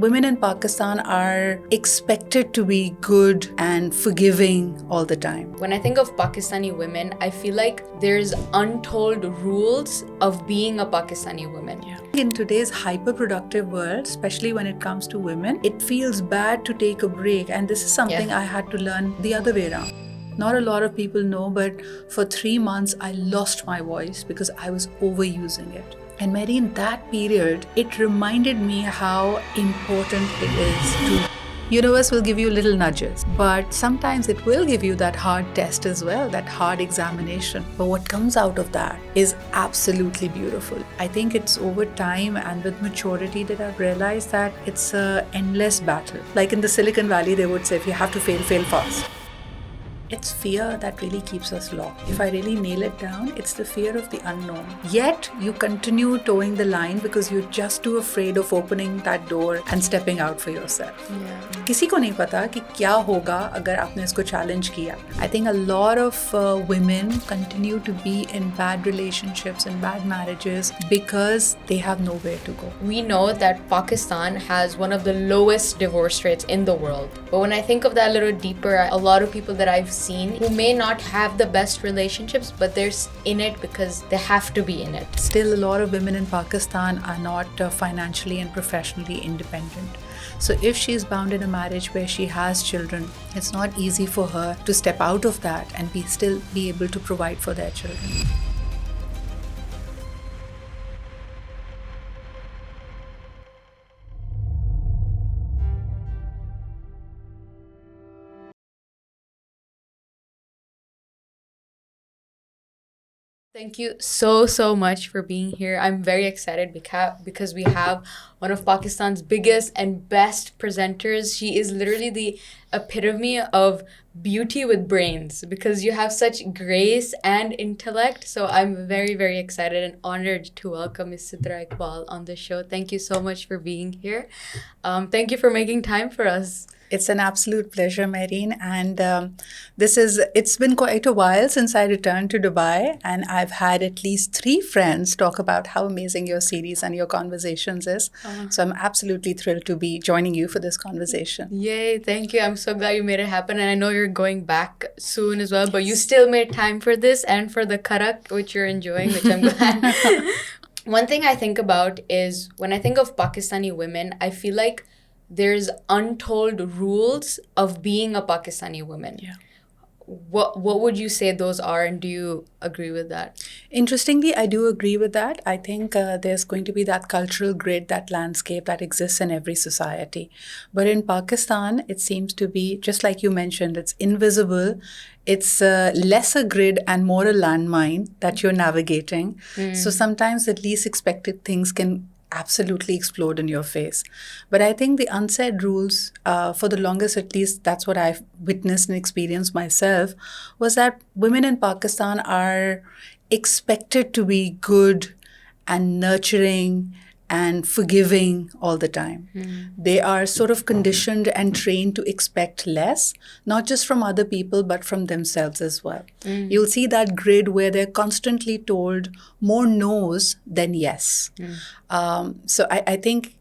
women in Pakistan are expected to be good and forgiving all the time. When I think of Pakistani women, I feel like there's untold rules of being a Pakistani woman. Yeah. In today's hyper-productive world, especially when it comes to women, it feels bad to take a break. And this is something I had to learn the other way around. Not a lot of people know, but for 3 months, I lost my voice because I was overusing it. And Mary, in that period, it reminded me how important it is to... Universe will give you little nudges, but sometimes it will give you that hard test as well, that hard examination. But what comes out of that is absolutely beautiful. I think it's over time and with maturity that I've realized that it's an endless battle. Like in the Silicon Valley, they would say, if you have to fail, fail fast. It's fear that really keeps us locked. If I really nail it down, it's the fear of the unknown. Yet, you continue towing the line because you're just too afraid of opening that door and stepping out for yourself. किसी को नहीं पता कि क्या होगा अगर आपने इसको challenge किया. I think a lot of women continue to be in bad relationships and bad marriages because they have nowhere to go. We know that Pakistan has one of the lowest divorce rates in the world. But when I think of that a little deeper, a lot of people that I've seen who may not have the best relationships, but they're in it because they have to be in it. Still, a lot of women in Pakistan are not financially and professionally independent. So if she's bound in a marriage where she has children, it's not easy for her to step out of that and still be able to provide for their children. Thank you so much for being here. I'm very excited because we have one of Pakistan's biggest and best presenters. She is literally the epitome of beauty with brains because you have such grace and intellect. So I'm very excited and honored to welcome Ms. Sidra Iqbal on the show. Thank you so much for being here. Thank you for making time for us. It's an absolute pleasure, Mahreen, and it's been quite a while since I returned to Dubai, and I've had at least 3 friends talk about how amazing your series and your conversations is. So I'm absolutely thrilled to be joining you for this conversation. Yay, thank you. I'm so glad you made it happen, and I know you're going back soon as well, but you still made time for this and for the Karak, which you're enjoying, which I'm glad. One thing I think about is when I think of Pakistani women, I feel like there's untold rules of being a Pakistani woman. Yeah. What would you say those are, and do you agree with that? Interestingly, I do agree with that. I think there's going to be that cultural grid, that landscape that exists in every society. But in Pakistan, it seems to be, just like you mentioned, it's invisible. It's less a grid and more a landmine that you're navigating. So sometimes the least expected things can absolutely explode in your face. But I think the unsaid rules, for the longest, at least that's what I've witnessed and experienced myself, was that women in Pakistan are expected to be good and nurturing and forgiving all the time. They are sort of conditioned and trained to expect less, not just from other people, but from themselves as well. You'll see that grid where they're constantly told more no's than yes. So I think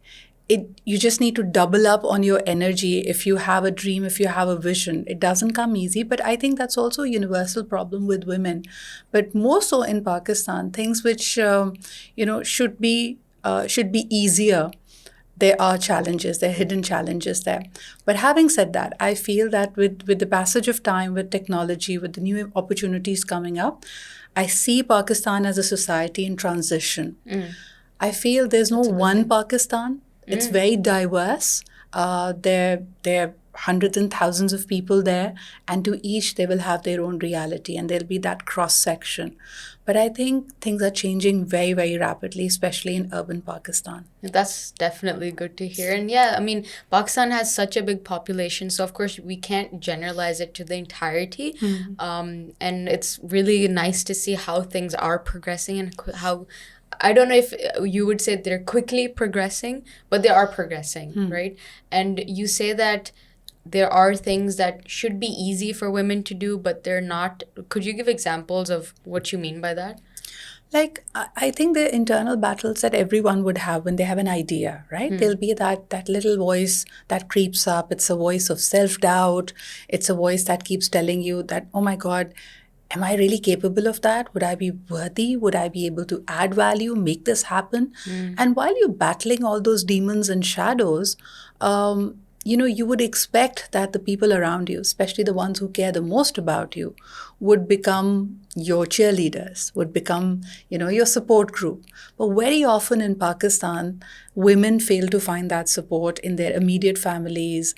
you just need to double up on your energy if you have a dream, if you have a vision. It doesn't come easy, but I think that's also a universal problem with women. But more so in Pakistan, things which should be easier. There are challenges, there are hidden challenges there. But having said that, I feel that with the passage of time, with technology, with the new opportunities coming up, I see Pakistan as a society in transition. I feel there's no one Pakistan. It's very diverse. There are hundreds and thousands of people there, and to each they will have their own reality, and there'll be that cross-section. But I think things are changing very rapidly, especially in urban Pakistan. That's definitely good to hear. And yeah, I mean, Pakistan has such a big population, so of course we can't generalize it to the entirety. And it's really nice to see how things are progressing and how, I don't know if you would say they're quickly progressing, but they are progressing, right? And you say that there are things that should be easy for women to do, but they're not. Could you give examples of what you mean by that? Like, I think the internal battles that everyone would have when they have an idea, right? There'll be that little voice that creeps up. It's a voice of self-doubt. It's a voice that keeps telling you that, oh my God, am I really capable of that? Would I be worthy? Would I be able to add value, make this happen? And while you're battling all those demons and shadows, you would expect that the people around you, especially the ones who care the most about you, would become your cheerleaders, would become, your support group. But very often in Pakistan, women fail to find that support in their immediate families,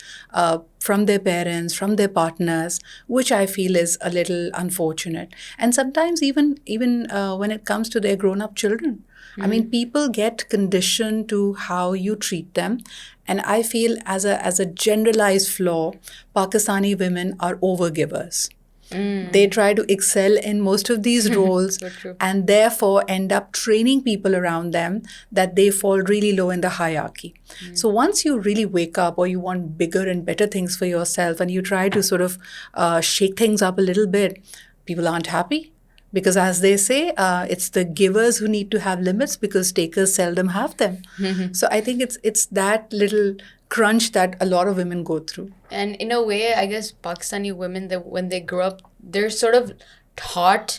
from their parents, from their partners, which I feel is a little unfortunate. And sometimes even when it comes to their grown-up children. I mean, people get conditioned to how you treat them. And I feel as a generalized flaw, Pakistani women are overgivers. They try to excel in most of these roles So true. and therefore end up training people around them that they fall really low in the hierarchy. So once you really wake up or you want bigger and better things for yourself and you try to sort of shake things up a little bit, people aren't happy. Because as they say, it's the givers who need to have limits because takers seldom have them. So I think it's that little crunch that a lot of women go through. And in a way, I guess Pakistani women, that when they grow up, they're sort of taught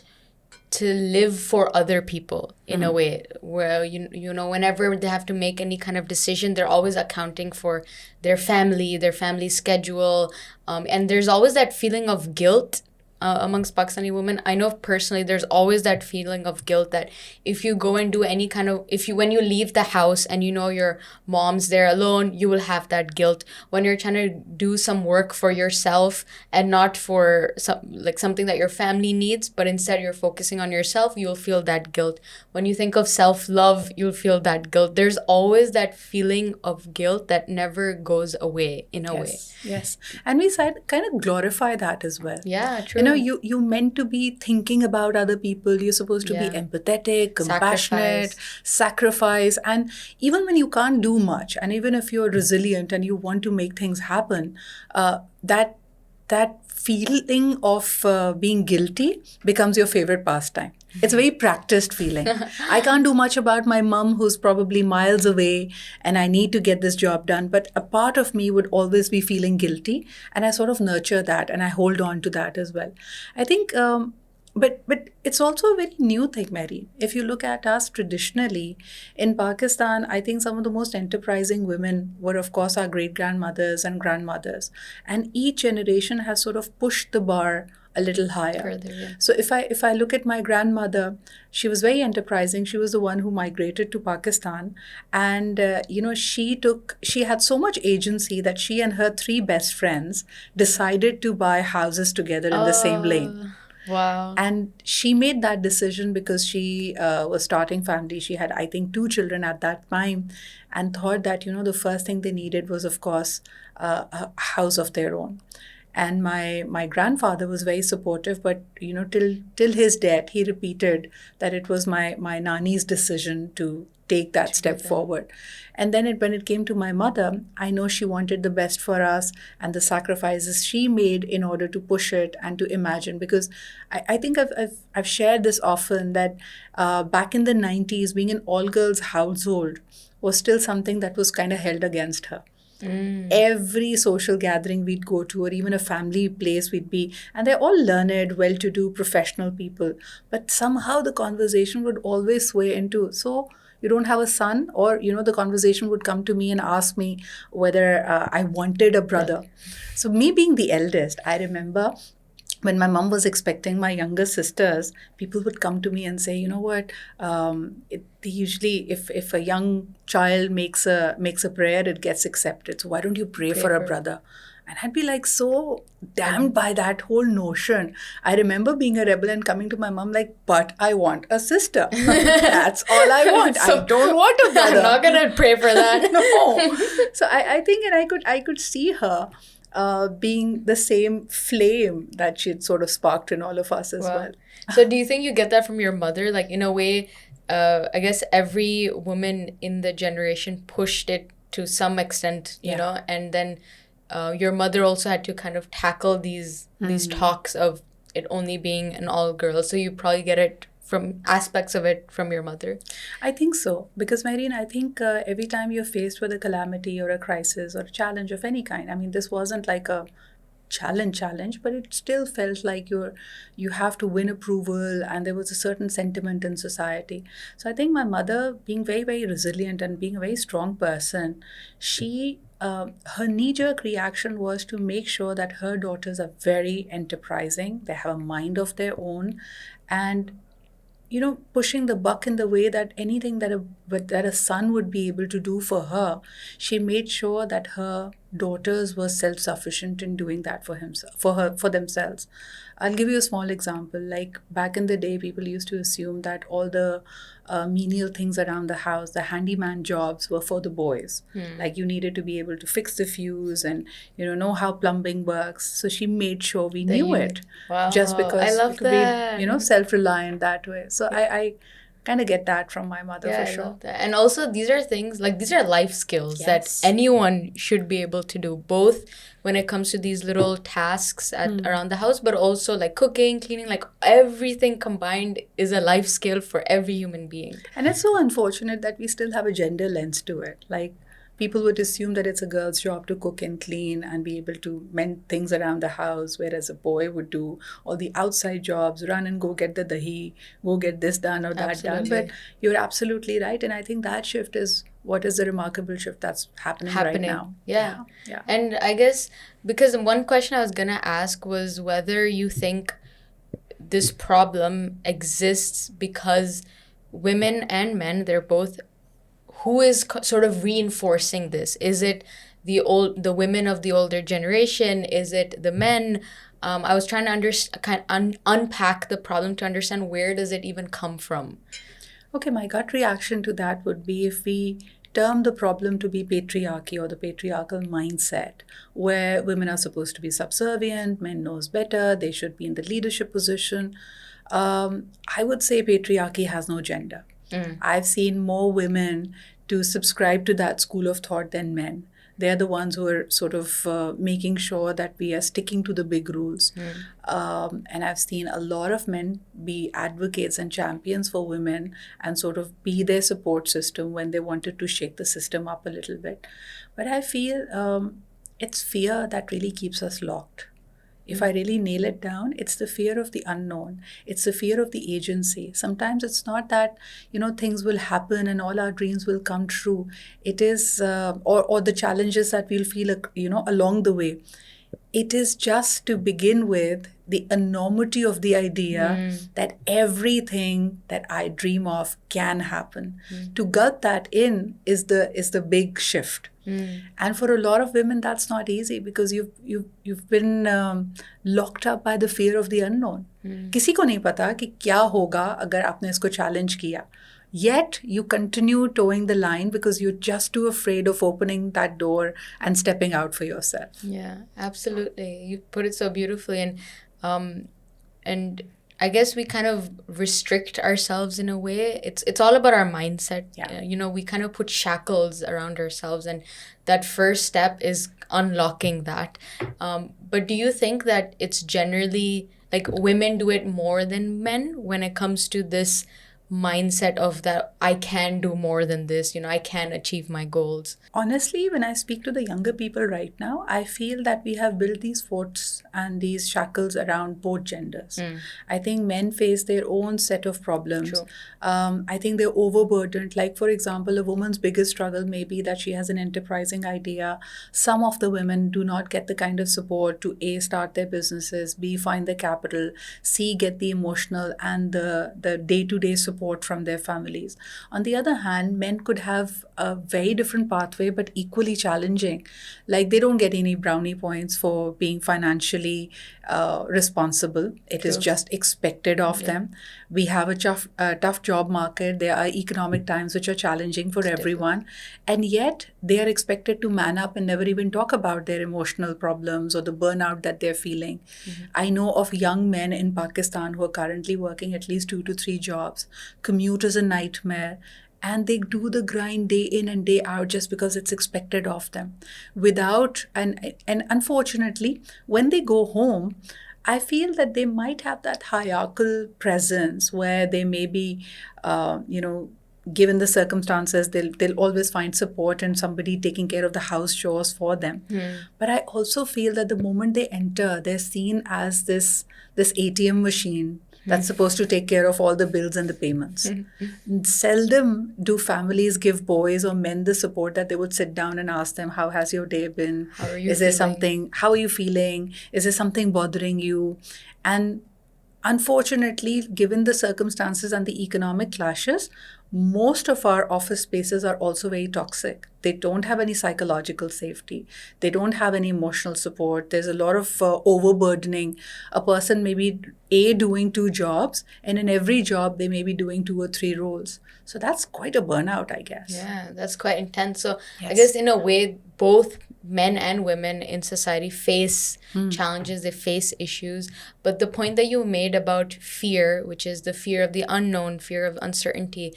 to live for other people in a way where, whenever they have to make any kind of decision, they're always accounting for their family schedule. And there's always that feeling of guilt amongst Pakistani women. I know personally there's always that feeling of guilt that if you go and do any kind of, when you leave the house and your mom's there alone, you will have that guilt. When you're trying to do some work for yourself and not for something that your family needs, but instead you're focusing on yourself, you'll feel that guilt. When you think of self-love, you'll feel that guilt. There's always that feeling of guilt that never goes away in a way. Yes. And we kind of glorify that as well. Yeah, true. You meant to be thinking about other people. You're supposed to be empathetic, compassionate, sacrifice. And even when you can't do much, and even if you're resilient and you want to make things happen, that feeling of being guilty becomes your favorite pastime. It's a very practiced feeling. I can't do much about my mom who's probably miles away and I need to get this job done. But a part of me would always be feeling guilty and I sort of nurture that and I hold on to that as well. I think, but it's also a very new thing, Mary. If you look at us traditionally, in Pakistan, I think some of the most enterprising women were, of course, our great-grandmothers and grandmothers. And each generation has sort of pushed the bar a little higher. Further, yeah. So if I look at my grandmother, she was very enterprising. She was the one who migrated to Pakistan, and she had so much agency that she and her 3 best friends decided to buy houses together in the same lane. Wow. And she made that decision because she was starting family. She had, I think, 2 children at that time, and thought that the first thing they needed was, of course, a house of their own. And my grandfather was very supportive, but till his death, he repeated that it was my nani's decision to take that step forward. And then when it came to my mother, I know she wanted the best for us and the sacrifices she made in order to push it and to imagine. Because I think I've shared this often that back in the 90s, being an all-girls household was still something that was kind of held against her. Every social gathering we'd go to, or even a family place we'd be, and they're all learned, well-to-do, professional people. But somehow the conversation would always sway into, so you don't have a son? Or, the conversation would come to me and ask me whether I wanted a brother. So me being the eldest, I remember when my mom was expecting my younger sisters, people would come to me and say, you know what, usually if a young child makes a prayer, it gets accepted. So why don't you pray for a brother? And I'd be like so damned by that whole notion. I remember being a rebel and coming to my mom like, but I want a sister. That's all I want. So, I don't want a brother. I'm not going to pray for that. No. So I think, and I could see her being the same flame that she'd sort of sparked in all of us as well. So do you think you get that from your mother? Like, in a way, I guess every woman in the generation pushed it to some extent, you know, and then your mother also had to kind of tackle these talks of it only being an all girls. So you probably get it from aspects of it from your mother? I think so. Because, Maureen, I think every time you're faced with a calamity or a crisis or a challenge of any kind, I mean, this wasn't like a challenge, but it still felt like you have to win approval, and there was a certain sentiment in society. So I think my mother, being very, very resilient and being a very strong person, she her knee-jerk reaction was to make sure that her daughters are very enterprising, they have a mind of their own, and pushing the buck in the way that anything that a son would be able to do for her, she made sure that her daughters were self-sufficient in doing that for themselves. I'll give you a small example. Like back in the day, people used to assume that all the menial things around the house, the handyman jobs, were for the boys. Like you needed to be able to fix the fuse and know how plumbing works. So she made sure we knew it, Wow, just I because love to that. be self-reliant that way. So I kind of get that from my mother Yeah, for I sure. love that. And also, these are things like these are life skills that Yes. anyone should be able to do, both when it comes to these little tasks around the house, but also like cooking, cleaning, like everything combined is a life skill for every human being. And it's so unfortunate that we still have a gender lens to it. Like people would assume that it's a girl's job to cook and clean and be able to mend things around the house, whereas a boy would do all the outside jobs, run and go get the dahi, go get this done or that done. But you're absolutely right. And I think that shift is what is the remarkable shift that's happening right now. Yeah. And I guess because one question I was going to ask was whether you think this problem exists because women and men, they're both, who is sort of reinforcing this? Is it the women of the older generation? Is it the men? I was trying to unpack the problem to understand where does it even come from. Okay, my gut reaction to that would be if we term the problem to be patriarchy or the patriarchal mindset, where women are supposed to be subservient, men knows better, they should be in the leadership position. I would say patriarchy has no gender. I've seen more women to subscribe to that school of thought than men. They're the ones who are sort of making sure that we are sticking to the big rules. And I've seen a lot of men be advocates and champions for women and sort of be their support system when they wanted to shake the system up a little bit. But I feel it's fear that really keeps us locked. If I really nail it down, it's the fear of the unknown. It's the fear of the agency. Sometimes it's not that, things will happen and all our dreams will come true. It is, or the challenges that we'll feel, along the way. It is just to begin with the enormity of the idea that everything that I dream of can happen. To gut that in is the big shift. And for a lot of women, that's not easy because you've been locked up by the fear of the unknown. किसी को नहीं पता कि क्या होगा अगर आपने इसको challenge किया. Yet you continue towing the line because you're just too afraid of opening that door and stepping out for yourself. Yeah, absolutely. You put it so beautifully, and I guess we kind of restrict ourselves in a way. It's all about our mindset. Yeah. We kind of put shackles around ourselves, and that first step is unlocking that. But do you think that it's generally like women do it more than men when it comes to this mindset of that I can do more than this, I can achieve my goals? Honestly, when I speak to the younger people right now, I feel that we have built these forts and these shackles around both genders. I think men face their own set of problems. True. I think they're overburdened. Like, for example, a woman's biggest struggle may be that she has an enterprising idea. Some of the women do not get the kind of support to A, start their businesses, B, find the capital, C, get the emotional and the day-to-day support from their families. On the other hand, men could have a very different pathway but equally challenging. Like they don't get any brownie points for being financially responsible. It is just expected of them. We have a tough job market. There are economic times which are challenging for everyone. And yet they are expected to man up and never even talk about their emotional problems or the burnout that they're feeling. I know of young men in Pakistan who are currently working at least 2 to 3 jobs. Commute is a nightmare. And they do the grind day in and day out just because it's expected of them. And unfortunately, when they go home, I feel that they might have that hierarchical presence where they may be, given the circumstances, they'll always find support and somebody taking care of the house chores for them. But I also feel that the moment they enter, they're seen as this ATM machine that's supposed to take care of all the bills and the payments. Seldom do families give boys or men the support that they would sit down and ask them, how has your day been? How are you Is there feeling? something, how are you feeling? Is there something bothering you? And unfortunately, given the circumstances and the economic clashes, most of our office spaces are also very toxic. They don't have any psychological safety. They don't have any emotional support. There's a lot of overburdening. A person may be doing 2 jobs, and in every job, they may be doing 2 or 3 roles. So that's quite a burnout, I guess. Yeah, that's quite intense. So I Yes. guess in a way, both men and women in society face challenges, they face issues. But the point that you made about fear, which is the fear of the unknown, fear of uncertainty,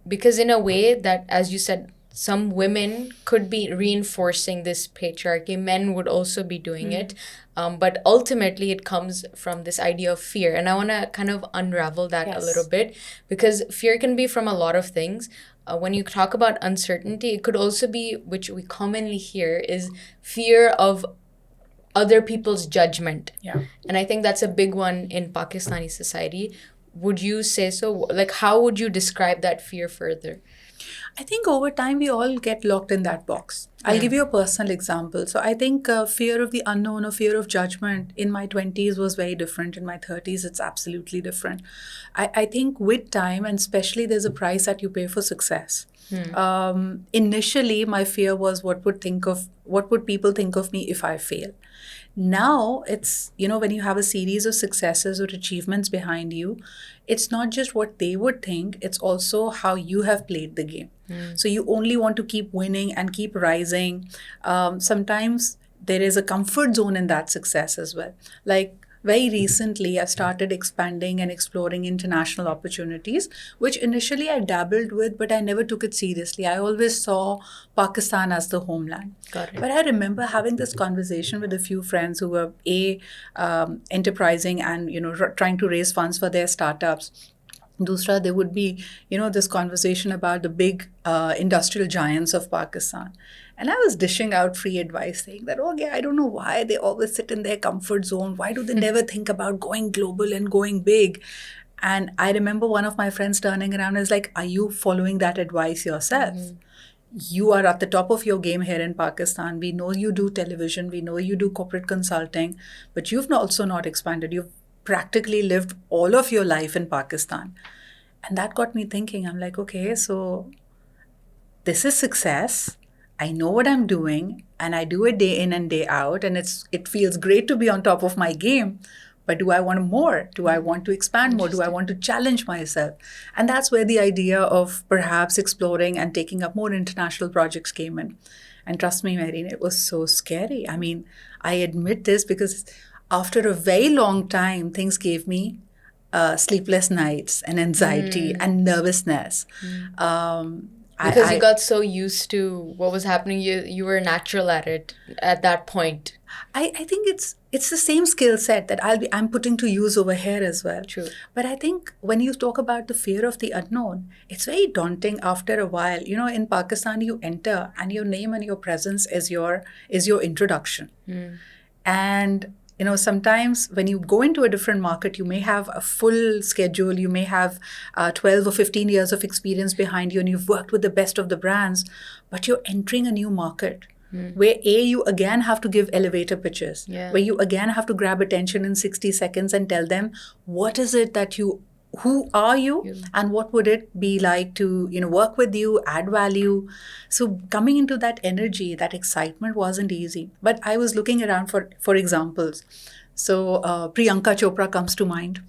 because in a way that, as you said, some women could be reinforcing this patriarchy, men would also be doing it. But ultimately, it comes from this idea of fear. And I want to kind of unravel that a Yes. little bit, because fear can be from a lot of things. When you talk about uncertainty, it could also be, which we commonly hear, is fear of other people's judgment. Yeah. And I think that's a big one in Pakistani society. Would you say so? Like, how would you describe that fear further? I think over time we all get locked in that box. I'll give you a personal example. So I think fear of the unknown or fear of judgment in my 20s was very different. In my 30s, it's absolutely different. I think with time, and especially there's a price that you pay for success. Initially, my fear was what would people think of me if I fail. Now it's, when you have a series of successes or achievements behind you, it's not just what they would think, it's also how you have played the game. So you only want to keep winning and keep rising. Sometimes there is a comfort zone in that success as well. Like very recently, I've started expanding and exploring international opportunities, which initially I dabbled with, but I never took it seriously. I always saw Pakistan as the homeland. Got it. But I remember having this conversation with a few friends who were enterprising and trying to raise funds for their startups. Dusra, there would be, this conversation about the big industrial giants of Pakistan. And I was dishing out free advice saying that, okay, I don't know why they always sit in their comfort zone. Why do they never think about going global and going big? And I remember one of my friends turning around and was like, are you following that advice yourself? You are at the top of your game here in Pakistan. We know you do television. We know you do corporate consulting. But you've also not expanded. You've practically lived all of your life in Pakistan. And that got me thinking. I'm like, okay, so this is success. I know what I'm doing and I do it day in and day out. And it feels great to be on top of my game. But do I want more? Do I want to expand more? Do I want to challenge myself? And that's where the idea of perhaps exploring and taking up more international projects came in. And trust me, Mahreen, it was so scary. I mean, I admit this because after a very long time, things gave me sleepless nights and anxiety and nervousness. Because you got so used to what was happening, you were natural at it at that point. I think it's the same skill set that I'm putting to use over here as well. True. But I think when you talk about the fear of the unknown, it's very daunting after a while. In Pakistan, you enter and your name and your presence is your introduction. And sometimes when you go into a different market, you may have a full schedule, you may have 12 or 15 years of experience behind you, and you've worked with the best of the brands, but you're entering a new market where you again have to give elevator pitches, where you again have to grab attention in 60 seconds and tell them what is it that who are you and what would it be like to work with you, add value. So coming into that energy, that excitement wasn't easy. But I was looking around for examples. So Priyanka Chopra comes to mind.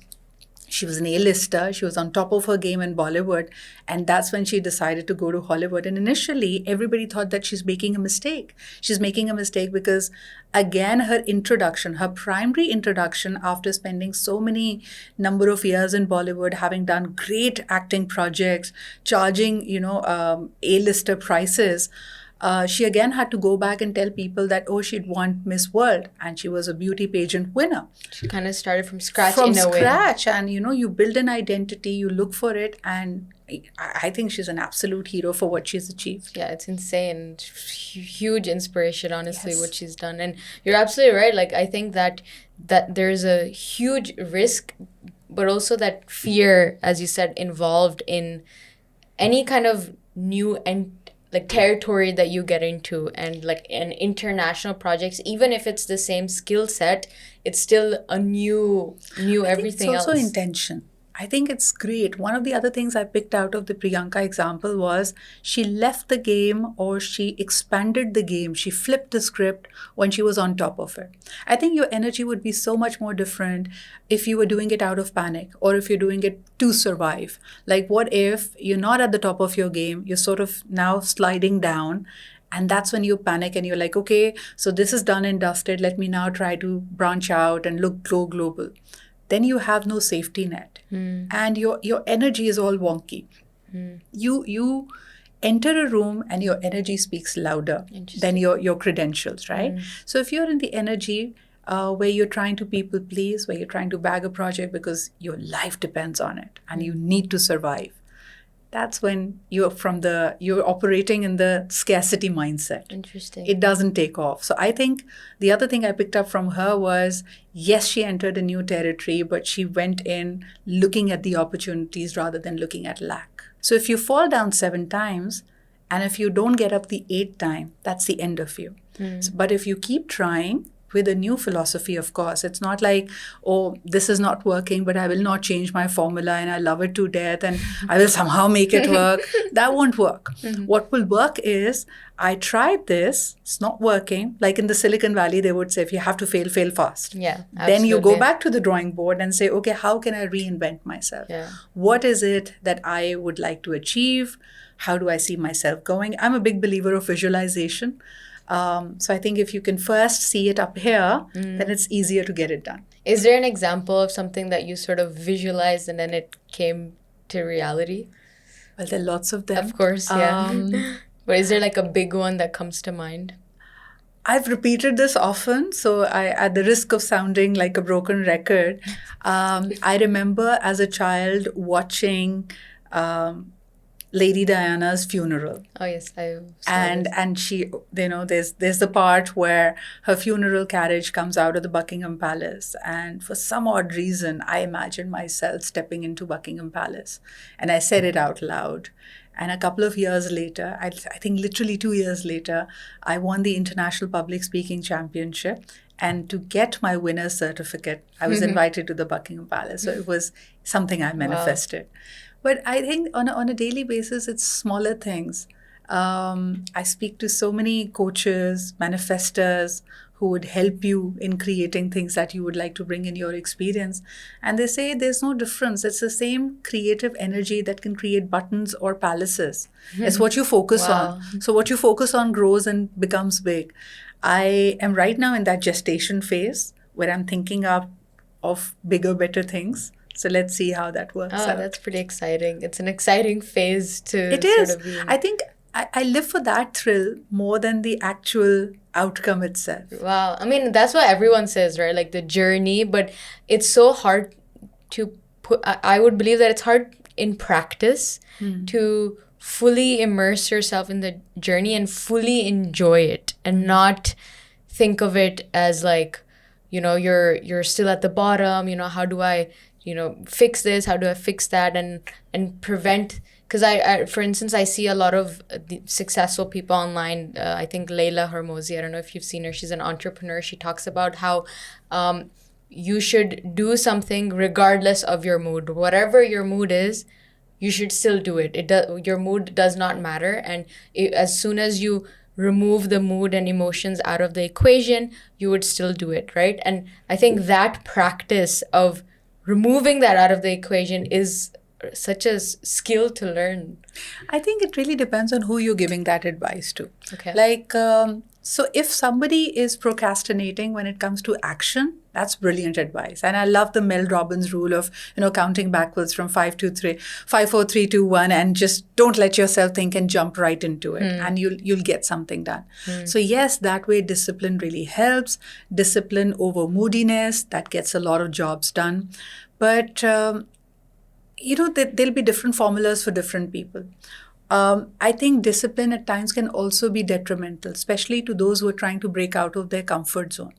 She was an A-lister. She was on top of her game in Bollywood. And that's when she decided to go to Hollywood. And initially, everybody thought that she's making a mistake. She's making a mistake because, again, her primary introduction after spending so many number of years in Bollywood, having done great acting projects, charging, A-lister prices, She again had to go back and tell people that, oh, she'd won Miss World and she was a beauty pageant winner. She kind of started from scratch From in a way. scratch. And, you build an identity, you look for it. And I think she's an absolute hero for what she's achieved. Yeah, it's insane. Huge inspiration, honestly, Yes. what she's done. And you're absolutely right. Like, I think that there's a huge risk, but also that fear, as you said, involved in any kind of new and like territory that you get into, and like in international projects, even if it's the same skill set, it's still a new everything It's also else. intention. I think it's great. One of the other things I picked out of the Priyanka example was she left the game, or she expanded the game. She flipped the script when she was on top of it. I think your energy would be so much more different if you were doing it out of panic, or if you're doing it to survive. Like, what if you're not at the top of your game? You're sort of now sliding down. And that's when you panic and you're like, okay, so this is done and dusted. Let me now try to branch out and go global. Then you have no safety net. And your energy is all wonky. You enter a room and your energy speaks louder than your credentials, right? So if you're in the energy where you're trying to people please, where you're trying to bag a project because your life depends on it and you need to survive, that's when you're operating in the scarcity mindset. Interesting. It doesn't take off. So I think the other thing I picked up from her was, yes, she entered a new territory, but she went in looking at the opportunities rather than looking at lack. So if you fall down 7 times, and if you don't get up the 8th time, that's the end of you. But if you keep trying, with a new philosophy, of course. It's not like, oh, this is not working, but I will not change my formula and I love it to death and I will somehow make it work. That won't work. What will work is, I tried this, it's not working. Like in the Silicon Valley, they would say, if you have to fail, fail fast. Yeah, Then you go absolutely. back to the drawing board and say, okay, how can I reinvent myself? Yeah. What is it that I would like to achieve? How do I see myself going? I'm a big believer of visualization. So I think if you can first see it up here, then it's easier to get it done. Is there an example of something that you sort of visualized and then it came to reality? Well, there are lots of them. Of course, yeah. But is there like a big one that comes to mind? I've repeated this often, so at the risk of sounding like a broken record, I remember as a child watching Lady Diana's funeral. Oh yes, I saw And she, there's the part where her funeral carriage comes out of the Buckingham Palace, and for some odd reason I imagined myself stepping into Buckingham Palace, and I said it out loud. And a couple of years later, I think literally 2 years later, I won the International Public Speaking Championship. And to get my winner's certificate, I was invited to the Buckingham Palace. So it was something I manifested. But I think on a daily basis, it's smaller things. I speak to so many coaches, manifestors who would help you in creating things that you would like to bring in your experience. And they say there's no difference. It's the same creative energy that can create buttons or palaces. It's what you focus on. So what you focus on grows and becomes big. I am right now in that gestation phase where I'm thinking of bigger, better things. So let's see how that works out. That's pretty exciting. It's an exciting phase to It is. sort of be in. I think I live for that thrill more than the actual outcome itself. Wow. I mean, that's what everyone says, right? Like the journey, but it's so hard to put, I would believe that it's hard in practice to fully immerse yourself in the journey and fully enjoy it and not think of it as like, you're still at the bottom, how do I fix this? How do I fix that and prevent? Because I, for instance, I see a lot of the successful people online. I think Layla Hormozi, I don't know if you've seen her. She's an entrepreneur. She talks about how you should do something regardless of your mood. Whatever your mood is, you should still do it. Your mood does not matter. And as soon as you remove the mood and emotions out of the equation, you would still do it, right? And I think that practice of removing that out of the equation is such a skill to learn. I think it really depends on who you're giving that advice to. Okay. Like, So if somebody is procrastinating when it comes to action, that's brilliant advice. And I love the Mel Robbins rule of, counting backwards from 5, 2, 3, 5, 4, 3, 2, 1, and just don't let yourself think and jump right into it. And you'll get something done. So yes, that way discipline really helps. Discipline over moodiness, that gets a lot of jobs done. But there'll be different formulas for different people. I think discipline at times can also be detrimental, especially to those who are trying to break out of their comfort zone.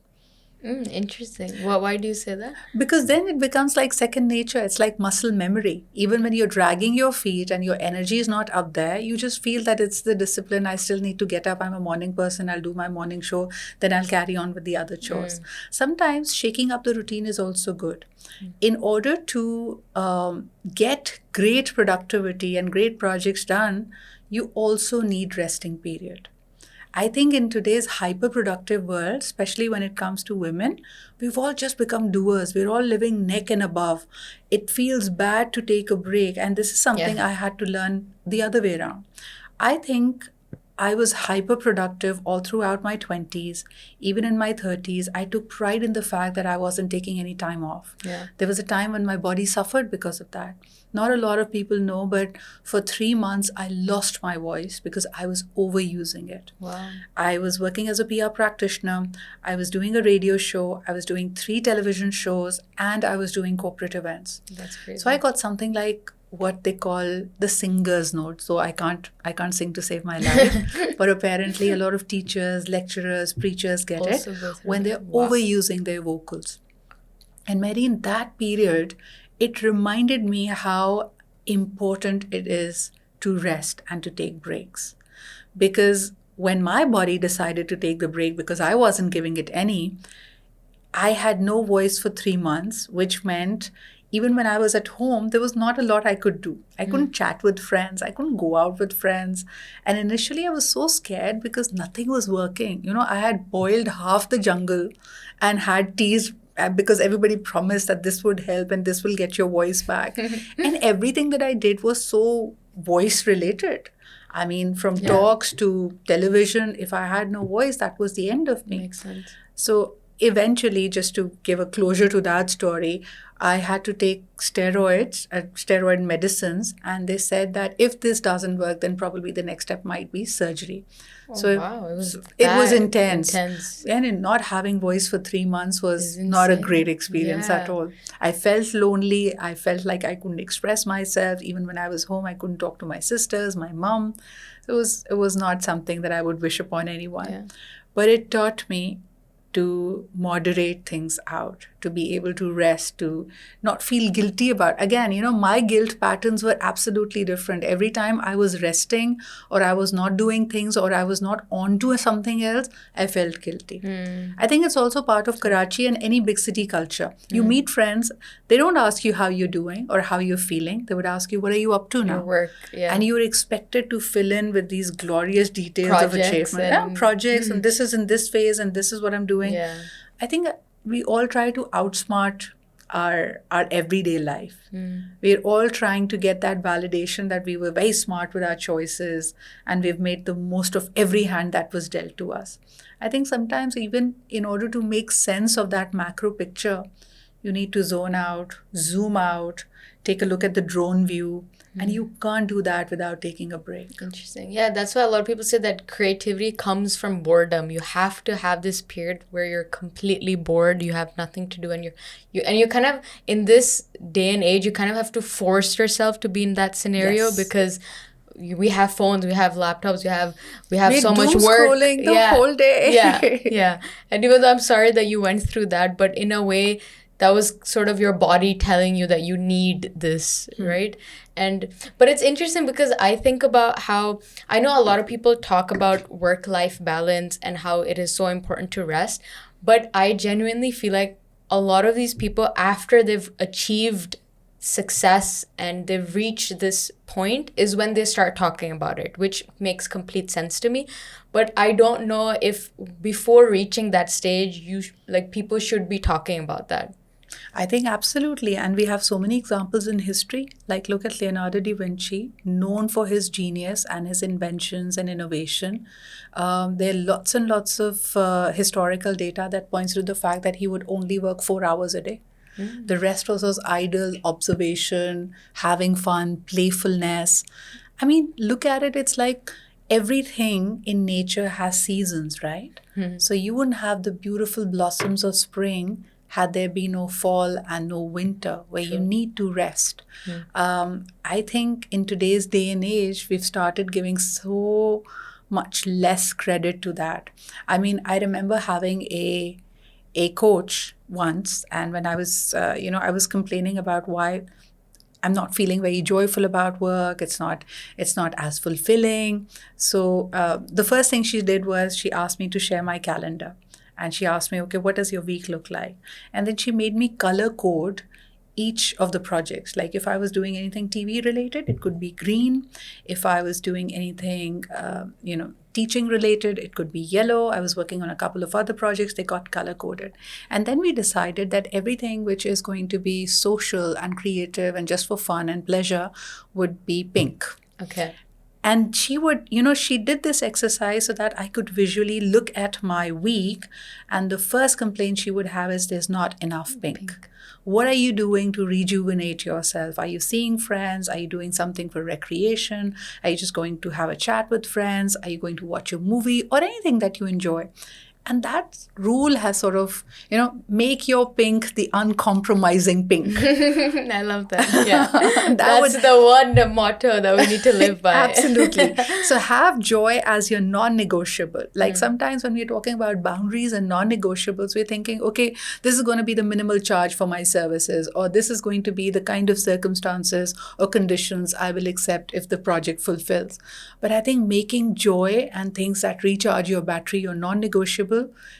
Interesting. Why do you say that? Because then it becomes like second nature. It's like muscle memory. Even when you're dragging your feet and your energy is not up there, you just feel that it's the discipline. I still need to get up. I'm a morning person. I'll do my morning show. Then I'll carry on with the other chores. Sometimes shaking up the routine is also good. In order to get great productivity and great projects done, you also need resting period. I think in today's hyper-productive world, especially when it comes to women, we've all just become doers. We're all living neck and above. It feels bad to take a break. And this is something I had to learn the other way around. I think I was hyper-productive all throughout my 20s. Even in my 30s, I took pride in the fact that I wasn't taking any time off. There was a time when my body suffered because of that. Not a lot of people know, but for 3 months, I lost my voice because I was overusing it. Wow. I was working as a PR practitioner. I was doing a radio show. I was doing 3 television shows, and I was doing corporate events. That's crazy. So I got something like what they call the singer's note. So I can't sing to save my life. But apparently a lot of teachers, lecturers, preachers get Also it go through when they're that. Wow. overusing their vocals. And Mary, in that period, it reminded me how important it is to rest and to take breaks. Because when my body decided to take the break because I wasn't giving it any, I had no voice for 3 months, which meant even when I was at home, there was not a lot I could do. I couldn't chat with friends. I couldn't go out with friends. And initially I was so scared because nothing was working. I had boiled half the jungle and had teas because everybody promised that this would help and this will get your voice back. And everything that I did was so voice related. I mean, from talks to television, if I had no voice, that was the end of me. Makes sense. So eventually, just to give a closure to that story, I had to take steroid medicines, and they said that if this doesn't work, then probably the next step might be surgery. Wow, it was intense. intense. And in not having voice for 3 months was It's not a insane. great experience at all. I felt lonely. I felt like I couldn't express myself. Even when I was home, I couldn't talk to my sisters, my mom. It was not something that I would wish upon anyone. Yeah. But it taught me to moderate things out, to be able to rest, to not feel guilty about. Again, my guilt patterns were absolutely different. Every time I was resting or I was not doing things or I was not on to something else, I felt guilty. I think it's also part of Karachi and any big city culture. You meet friends, they don't ask you how you're doing or how you're feeling. They would ask you, what are you up to now? Your work, And you're expected to fill in with these glorious details of achievement. Projects, and this is in this phase and this is what I'm doing. Yeah. I think we all try to outsmart our everyday life. We're all trying to get that validation that we were very smart with our choices and we've made the most of every hand that was dealt to us. I think sometimes even in order to make sense of that macro picture, you need to zone out, zoom out, take a look at the drone view, and you can't do that without taking a break. Interesting. Yeah, that's why a lot of people say that creativity comes from boredom. You have to have this period where you're completely bored, you have nothing to do, and you kind of, in this day and age, you kind of have to force yourself to be in that scenario because we have phones, we have laptops, we have so much work. Scrolling the whole day. Yeah. And even though I'm sorry that you went through that, but in a way, that was sort of your body telling you that you need this, right? But it's interesting because I think about how, I know a lot of people talk about work-life balance and how it is so important to rest, but I genuinely feel like a lot of these people, after they've achieved success and they've reached this point, is when they start talking about it, which makes complete sense to me. But I don't know if before reaching that stage, people should be talking about that. I think absolutely. And we have so many examples in history. Like, look at Leonardo da Vinci, known for his genius and his inventions and innovation. There are lots and lots of historical data that points to the fact that he would only work 4 hours a day. The rest was idle observation, having fun, playfulness. I mean, look at it, it's like everything in nature has seasons, right? So you wouldn't have the beautiful blossoms of spring had there been no fall and no winter where you need to rest. I think in today's day and age, we've started giving so much less credit to that. I mean, I remember having a coach once, and when I was, I was complaining about why I'm not feeling very joyful about work. It's not as fulfilling. So the first thing she did was she asked me to share my calendar. And she asked me, okay, what does your week look like? And then she made me color code each of the projects. Like if I was doing anything TV related, it could be green. If I was doing anything, teaching related, it could be yellow. I was working on a couple of other projects, they got color coded. And then we decided that everything which is going to be social and creative and just for fun and pleasure would be pink. Okay. And she would, she did this exercise so that I could visually look at my week. And the first complaint she would have is there's not enough pink. What are you doing to rejuvenate yourself? Are you seeing friends? Are you doing something for recreation? Are you just going to have a chat with friends? Are you going to watch a movie or anything that you enjoy? And that rule has sort of, make your pink the uncompromising pink. I love that. Yeah. That's the one motto that we need to live by. Absolutely. So have joy as your non-negotiable. Like sometimes when we're talking about boundaries and non-negotiables, we're thinking, okay, this is going to be the minimal charge for my services, or this is going to be the kind of circumstances or conditions I will accept if the project fulfills. But I think making joy and things that recharge your battery, your non-negotiable,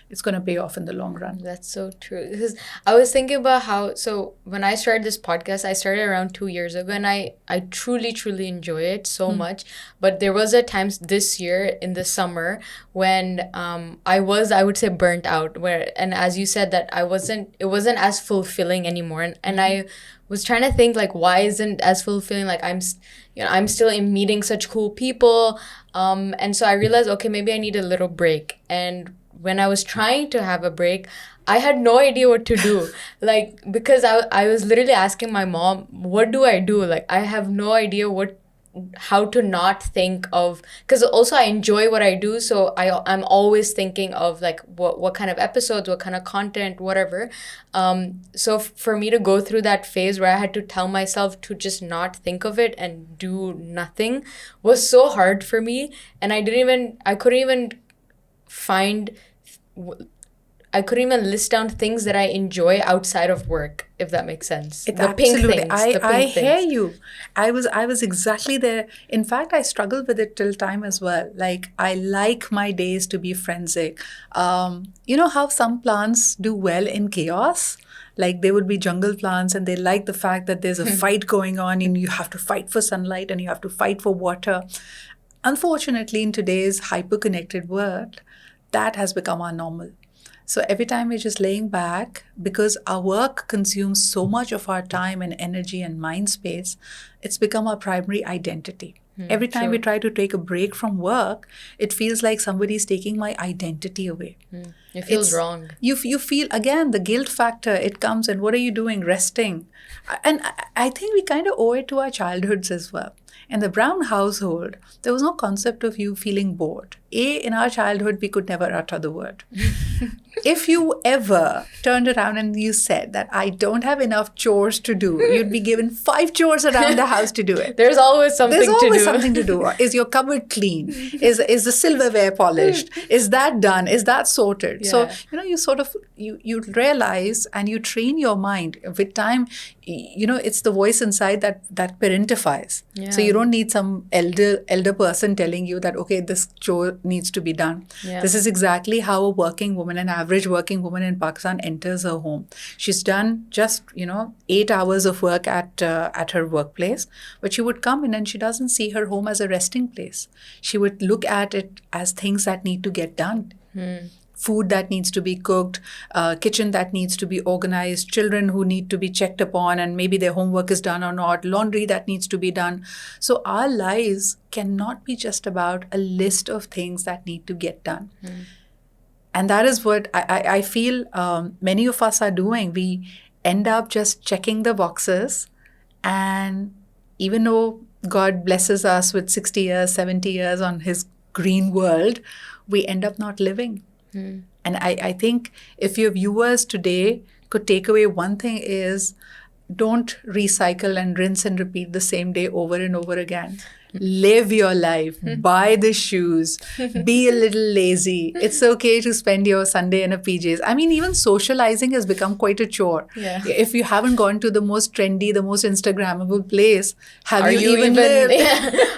it's going to pay off in the long run. That's so true. Because I was thinking about so when I started this podcast, I started around 2 years ago, and I truly, truly enjoy it so much. But there was a time this year in the summer when I would say burnt out, and as you said that it wasn't as fulfilling anymore. And I was trying to think like, why isn't it as fulfilling? Like I'm still in meeting such cool people. And so I realized, okay, maybe I need a little break. And when I was trying to have a break, I had no idea what to do. Like, because I was literally asking my mom, what do I do? Like, I have no idea how to not think of, because also I enjoy what I do. So I'm always thinking of like, what kind of episodes, what kind of content, whatever. So for me to go through that phase where I had to tell myself to just not think of it and do nothing was so hard for me. And I couldn't even list down things that I enjoy outside of work, if that makes sense. Absolutely. I hear you. I was exactly there. In fact, I struggled with it till time as well. Like, I like my days to be forensic. You know how some plants do well in chaos? Like, there would be jungle plants and they like the fact that there's a fight going on and you have to fight for sunlight and you have to fight for water. Unfortunately, in today's hyper-connected world, that has become our normal. So every time we're just laying back, because our work consumes so much of our time and energy and mind space, it's become our primary identity. Every time we try to take a break from work, it feels like somebody's taking my identity away. It feels wrong. You feel, again, the guilt factor, it comes and what are you doing? Resting. And I think we kind of owe it to our childhoods as well. In the Brown household, there was no concept of you feeling bored. In our childhood, we could never utter the word. If you ever turned around and you said that I don't have enough chores to do, you'd be given 5 chores around the house to do it. There's always something to do. Is your cupboard clean? Is the silverware polished? Is that done? Is that sorted? Yeah. So, you sort of, you realize and you train your mind. With time, it's the voice inside that parentifies. Yeah. So you don't need some elder person telling you that, okay, this chore needs to be done. Yeah. This is exactly how a working woman, an average working woman in Pakistan enters her home. She's done just, 8 hours of work at her workplace, but she would come in and she doesn't see her home as a resting place. She would look at it as things that need to get done. food that needs to be cooked, kitchen that needs to be organized, children who need to be checked upon and maybe their homework is done or not, laundry that needs to be done. So our lives cannot be just about a list of things that need to get done. And that is what I feel many of us are doing. We end up just checking the boxes, and even though God blesses us with 60 years, 70 years on his green world, we end up not living. And I think if your viewers today could take away one thing is, don't recycle and rinse and repeat the same day over and over again. Live your life, buy the shoes, be a little lazy. It's okay to spend your Sunday in a PJs. I mean, even socializing has become quite a chore. Yeah. If you haven't gone to the most trendy, the most Instagrammable place, have Are you you even lived?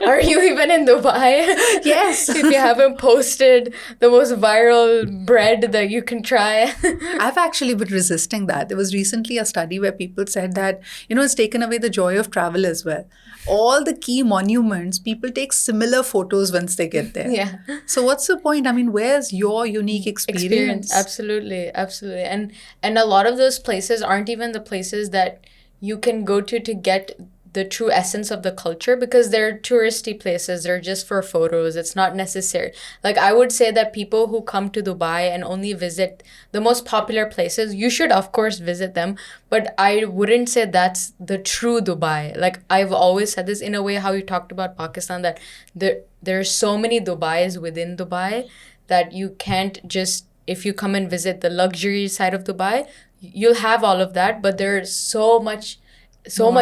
Are you even in Dubai? Yes. If you haven't posted the most viral bread that you can try. I've actually been resisting that. There was recently a study where people said that, it's taken away the joy of travel as well. All the key monuments, people take similar photos once they get there. Yeah. So what's the point? I mean, where's your unique experience? Absolutely. And a lot of those places aren't even the places that you can go to get the true essence of the culture, because they're touristy places. They're just for photos. It's not necessary. Like, I would say that people who come to Dubai and only visit the most popular places, you should of course visit them, but I wouldn't say that's the true Dubai. Like, I've always said this in a way how you talked about Pakistan, that there are so many Dubais within Dubai that you can't just, if you come and visit the luxury side of Dubai, you'll have all of that, but there's so much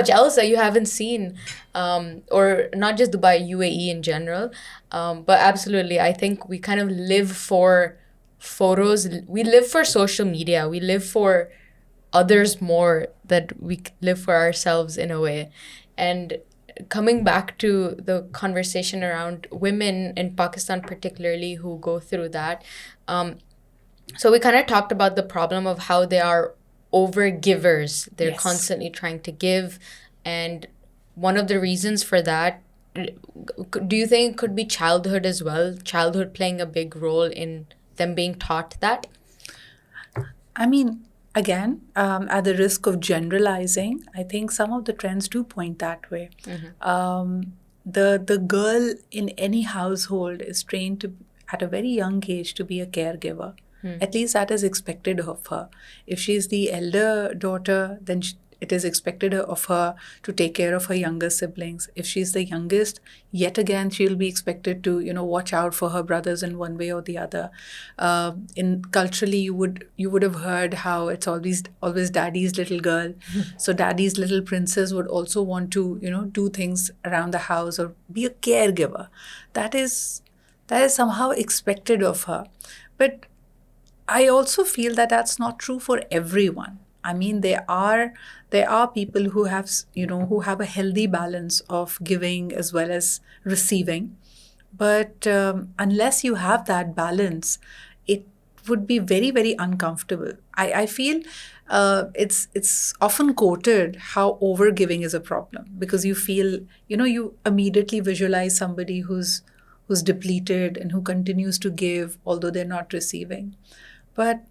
else that you haven't seen, or not just Dubai, UAE in general. But absolutely, I think we kind of live for photos. We live for social media. We live for others more than we live for ourselves in a way. And coming back to the conversation around women in Pakistan particularly who go through that, so we kind of talked about the problem of how they are over givers. They're constantly trying to give, and one of the reasons for that, do you think it could be childhood as well? Childhood playing a big role in them being taught that? I mean, again, at the risk of generalizing, I think some of the trends do point that way. The girl in any household is trained to, at a very young age, to be a caregiver. At least that is expected of her. If she's the elder daughter, then it is expected of her to take care of her younger siblings. If she's the youngest, yet again, she'll be expected to, watch out for her brothers in one way or the other. In culturally, you would have heard how it's always daddy's little girl. So daddy's little princess would also want to, do things around the house or be a caregiver. That is somehow expected of her. But I also feel that that's not true for everyone. I mean, there are people who have a healthy balance of giving as well as receiving. But unless you have that balance, it would be very, very uncomfortable. I feel it's often quoted how overgiving is a problem, because you feel, you immediately visualize somebody who's depleted and who continues to give although they're not receiving. But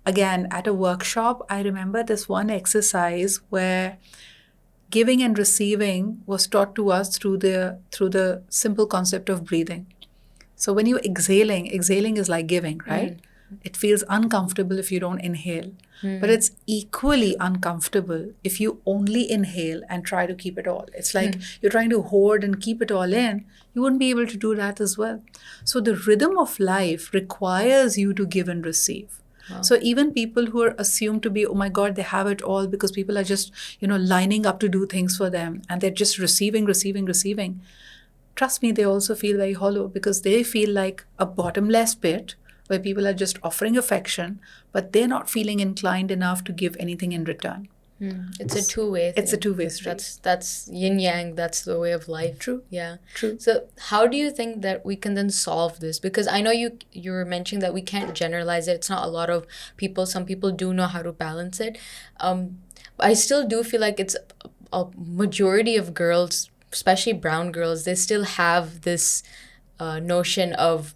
again, at a workshop, I remember this one exercise where giving and receiving was taught to us through the simple concept of breathing. So when you're exhaling is like giving, right? It feels uncomfortable if you don't inhale. But it's equally uncomfortable if you only inhale and try to keep it all. It's like you're trying to hoard and keep it all in. You wouldn't be able to do that as well. So the rhythm of life requires you to give and receive. Wow. So even people who are assumed to be, oh my God, they have it all because people are just, lining up to do things for them and they're just receiving. Trust me, they also feel very hollow because they feel like a bottomless pit where people are just offering affection, but they're not feeling inclined enough to give anything in return. It's a two-way thing. It's a two-way street. That's yin-yang. That's the way of life. True. Yeah. True. So how do you think that we can then solve this? Because I know you were mentioning that we can't generalize it. It's not a lot of people. Some people do know how to balance it. I still do feel like it's a majority of girls, especially brown girls, they still have this notion of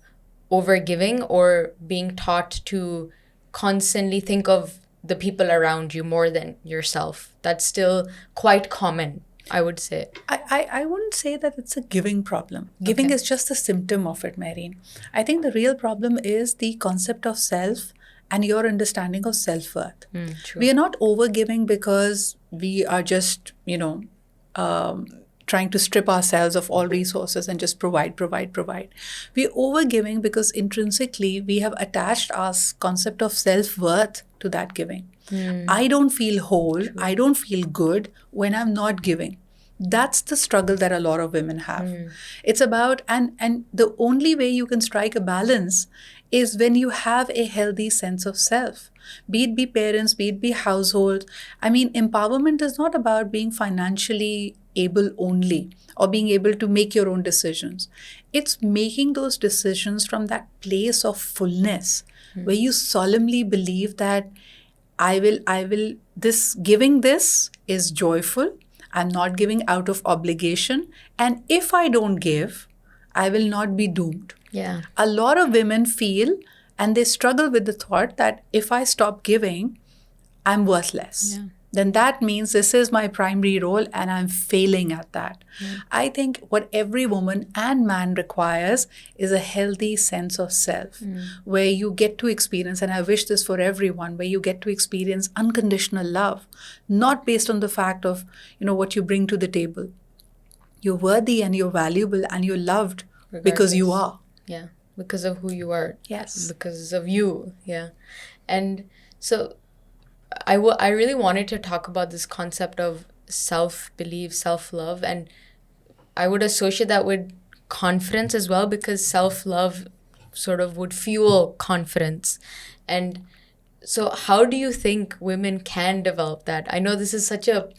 overgiving or being taught to constantly think of the people around you more than yourself. That's still quite common, I would say. I wouldn't say that it's a giving problem. Giving Okay. is just a symptom of it, Maureen. I think the real problem is the concept of self and your understanding of self-worth. True. We are not overgiving because we are just, trying to strip ourselves of all resources and just provide. We're overgiving because intrinsically we have attached our concept of self-worth to that giving. I don't feel whole, I don't feel good when I'm not giving. That's the struggle that a lot of women have. It's about, and the only way you can strike a balance is when you have a healthy sense of self. Be it be parents, be it be household. I mean, empowerment is not about being financially able only or being able to make your own decisions. It's making those decisions from that place of fullness where you solemnly believe that this giving this is joyful. I'm not giving out of obligation. And if I don't give, I will not be doomed. Yeah. A lot of women feel and they struggle with the thought that if I stop giving, I'm worthless. Yeah. Then that means this is my primary role and I'm failing at that. I think what every woman and man requires is a healthy sense of self where you get to experience, and I wish this for everyone, where you get to experience unconditional love, not based on the fact of, what you bring to the table. You're worthy and you're valuable and you're loved because you Regardless. are. Yeah. Because of who you are. Yes. Because of you. Yeah. And so I really wanted to talk about this concept of self-belief, self-love, and I would associate that with confidence as well, because self-love sort of would fuel confidence. And so how do you think women can develop that? I know this is such a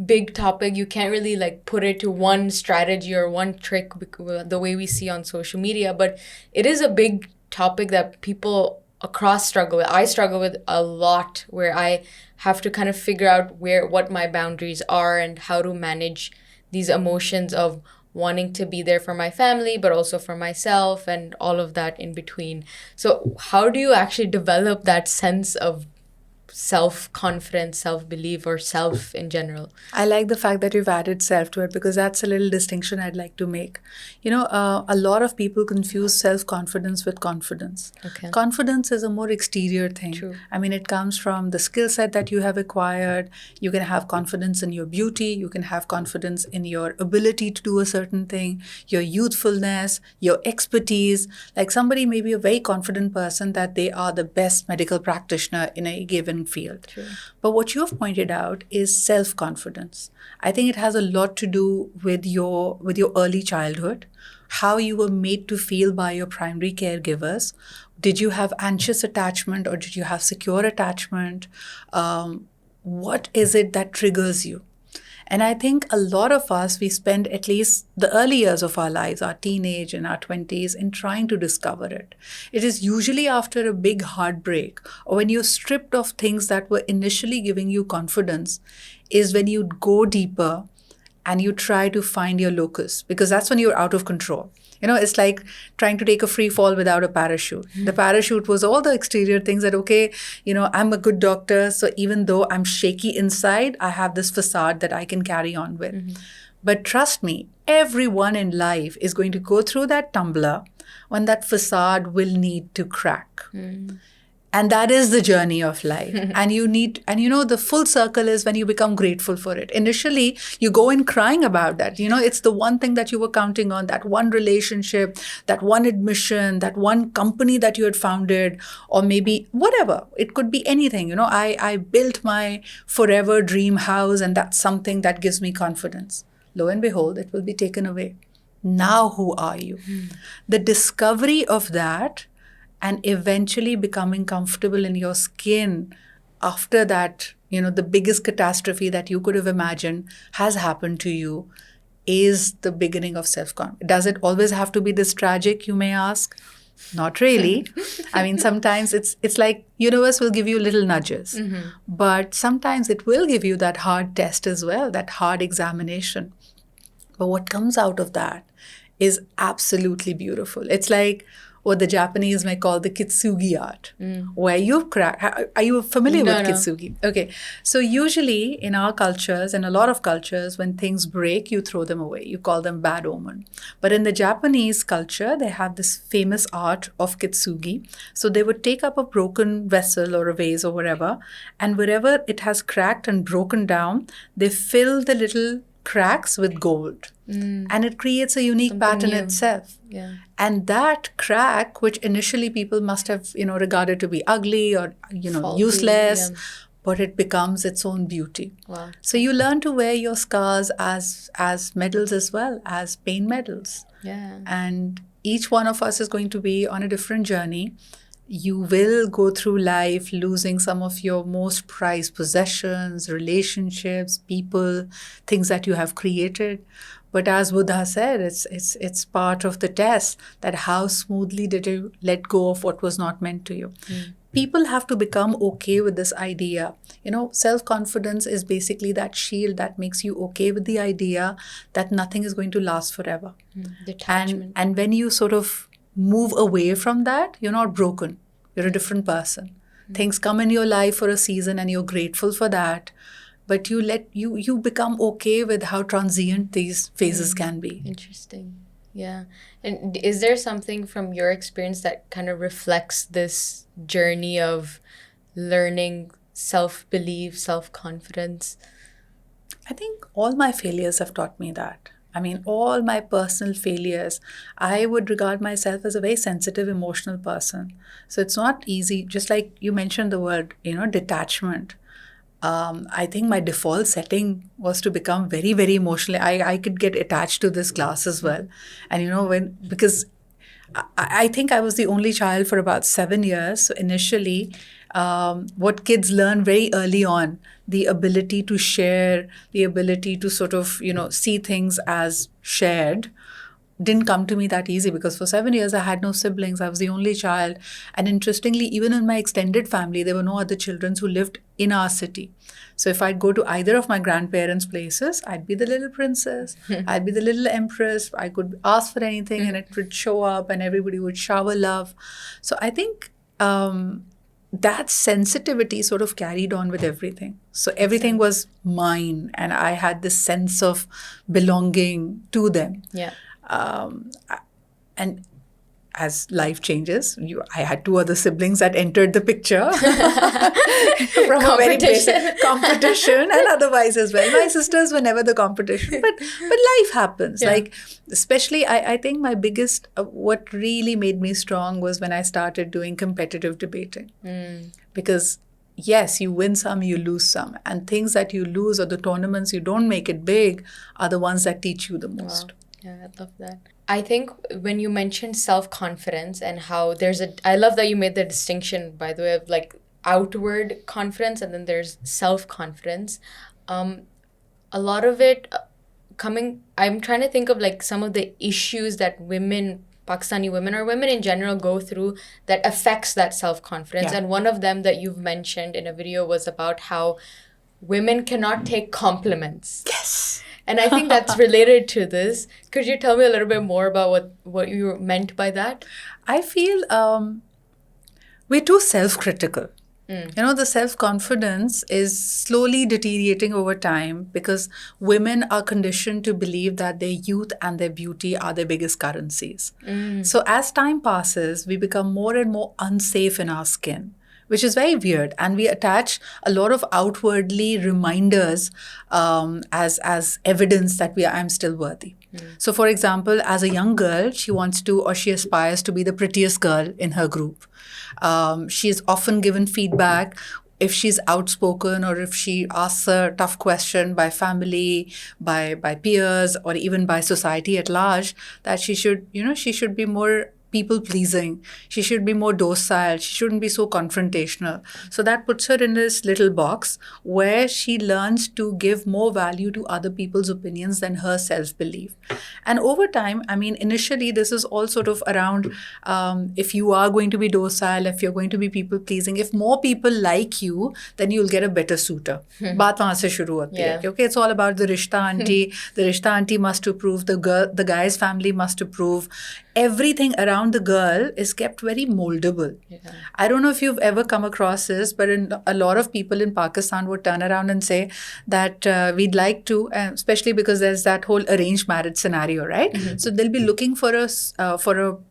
big topic. You can't really like put it to one strategy or one trick the way we see on social media, but it is a big topic that people across struggle with. I struggle with a lot, where I have to kind of figure out what my boundaries are and how to manage these emotions of wanting to be there for my family, but also for myself and all of that in between. So how do you actually develop that sense of self-confidence, self-belief, or self in general? I like the fact that you've added self to it because that's a little distinction I'd like to make. A lot of people confuse self-confidence with confidence. Okay. Confidence is a more exterior thing. True. I mean, it comes from the skill set that you have acquired. You can have confidence in your beauty. You can have confidence in your ability to do a certain thing, your youthfulness, your expertise. Like somebody may be a very confident person that they are the best medical practitioner in a given field. True. But what you've pointed out is self-confidence. I think it has a lot to do with your early childhood, how you were made to feel by your primary caregivers. Did you have anxious attachment or did you have secure attachment? What is it that triggers you? And I think a lot of us, we spend at least the early years of our lives, our teenage and our 20s, in trying to discover it. It is usually after a big heartbreak or when you're stripped of things that were initially giving you confidence, is when you go deeper and you try to find your locus, because that's when you're out of control. It's like trying to take a free fall without a parachute. The parachute was all the exterior things that, okay, I'm a good doctor. So even though I'm shaky inside, I have this facade that I can carry on with. But trust me, everyone in life is going to go through that tumbler when that facade will need to crack. And that is the journey of life. And the full circle is when you become grateful for it. Initially, you go in crying about that. It's the one thing that you were counting on, that one relationship, that one admission, that one company that you had founded, or maybe whatever. It could be anything. I built my forever dream house and that's something that gives me confidence. Lo and behold, it will be taken away. Now who are you? The discovery of that and eventually becoming comfortable in your skin after that, the biggest catastrophe that you could have imagined has happened to you, is the beginning of self-confidence. Does it always have to be this tragic, you may ask? Not really. I mean, sometimes it's like universe will give you little nudges, but sometimes it will give you that hard test as well, that hard examination. But what comes out of that is absolutely beautiful. It's like what the Japanese may call the kitsugi art, where you crack. Are you familiar with No. kitsugi? Okay. So usually in our cultures and a lot of cultures, when things break, you throw them away. You call them bad omen. But in the Japanese culture, they have this famous art of kitsugi. So they would take up a broken vessel or a vase or whatever, and wherever it has cracked and broken down, they fill the little cracks with gold. And it creates a unique Something pattern new. itself. Yeah. And that crack, which initially people must have, regarded to be ugly or, Faulty, useless, yeah. but it becomes its own beauty. Wow. So you learn to wear your scars as medals as well, as pain medals. Yeah. And each one of us is going to be on a different journey. You will go through life losing some of your most prized possessions, relationships, people, things that you have created. But as Buddha said, it's part of the test that how smoothly did you let go of what was not meant to you. People have to become okay with this idea. Self-confidence is basically that shield that makes you okay with the idea that nothing is going to last forever. Detachment. And when you sort of move away from that, you're not broken. You're a different person. Things come in your life for a season and you're grateful for that. But you become okay with how transient these phases can be. Interesting. Yeah. And is there something from your experience that kind of reflects this journey of learning self-belief, self-confidence? I think all my failures have taught me that. I mean, all my personal failures, I would regard myself as a very sensitive, emotional person. So it's not easy, just like you mentioned the word, detachment. I think my default setting was to become very, very emotional. I could get attached to this class as well. And, because I think I was the only child for about 7 years. So initially, what kids learn very early on, the ability to share, the ability to sort of, see things as shared, didn't come to me that easy because for 7 years I had no siblings. I was the only child. And interestingly, even in my extended family, there were no other children who lived in our city. So if I'd go to either of my grandparents' places, I'd be the little princess. I'd be the little empress. I could ask for anything and it would show up and everybody would shower love. So I think that sensitivity sort of carried on with everything. So everything was mine and I had this sense of belonging to them. Yeah. And as life changes, I had 2 other siblings that entered the picture from a very basic competition and otherwise as well. My sisters were never the competition, but life happens. Yeah. Like, especially, I think my biggest, what really made me strong was when I started doing competitive debating. Because yes, you win some, you lose some. And things that you lose or the tournaments you don't make it big are the ones that teach you the most. Wow. Yeah, I love that. I think when you mentioned self-confidence and how I love that you made the distinction, by the way, of like outward confidence and then there's self-confidence. A lot of it I'm trying to think of like some of the issues that Pakistani women or women in general go through that affects that self-confidence. Yeah. And one of them that you've mentioned in a video was about how women cannot take compliments. Yes. And I think that's related to this. Could you tell me a little bit more about what you meant by that? I feel we're too self-critical. The self-confidence is slowly deteriorating over time because women are conditioned to believe that their youth and their beauty are their biggest currencies. So as time passes, we become more and more unsafe in our skin, which is very weird. And we attach a lot of outwardly reminders as evidence that I'm still worthy. So for example, as a young girl, she aspires to be the prettiest girl in her group. She is often given feedback if she's outspoken or if she asks a tough question by family, by peers, or even by society at large, that she should be more people-pleasing. She should be more docile. She shouldn't be so confrontational. So that puts her in this little box where she learns to give more value to other people's opinions than her self-belief. And over time, I mean, initially, this is all sort of around if you are going to be docile, if you're going to be people-pleasing, if more people like you, then you'll get a better suitor. Baat wahan se shuru hoti hai. Okay, it's all about the rishta auntie. The rishta auntie must approve. The guy's family must approve. Everything around around the girl is kept very moldable. Yeah. I don't know if you've ever come across this, but a lot of people in Pakistan would turn around and say that we'd like to, especially because there's that whole arranged marriage scenario, right? So they'll be looking for a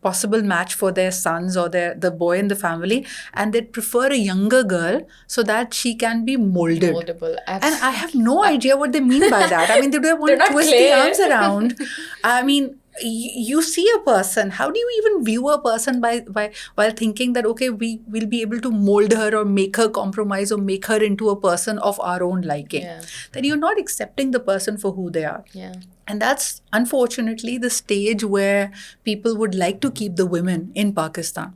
possible match for their sons or the boy in the family, and they'd prefer a younger girl so that she can be molded. Moldable. And I have no idea what they mean by that. I mean, they don't want They're to not twist clay. the arms around. I mean, you see a person, how do you even view a person while thinking that, okay, we'll be able to mold her or make her compromise or make her into a person of our own liking? Yeah. That you're not accepting the person for who they are. Yeah. And that's unfortunately the stage where people would like to keep the women in Pakistan.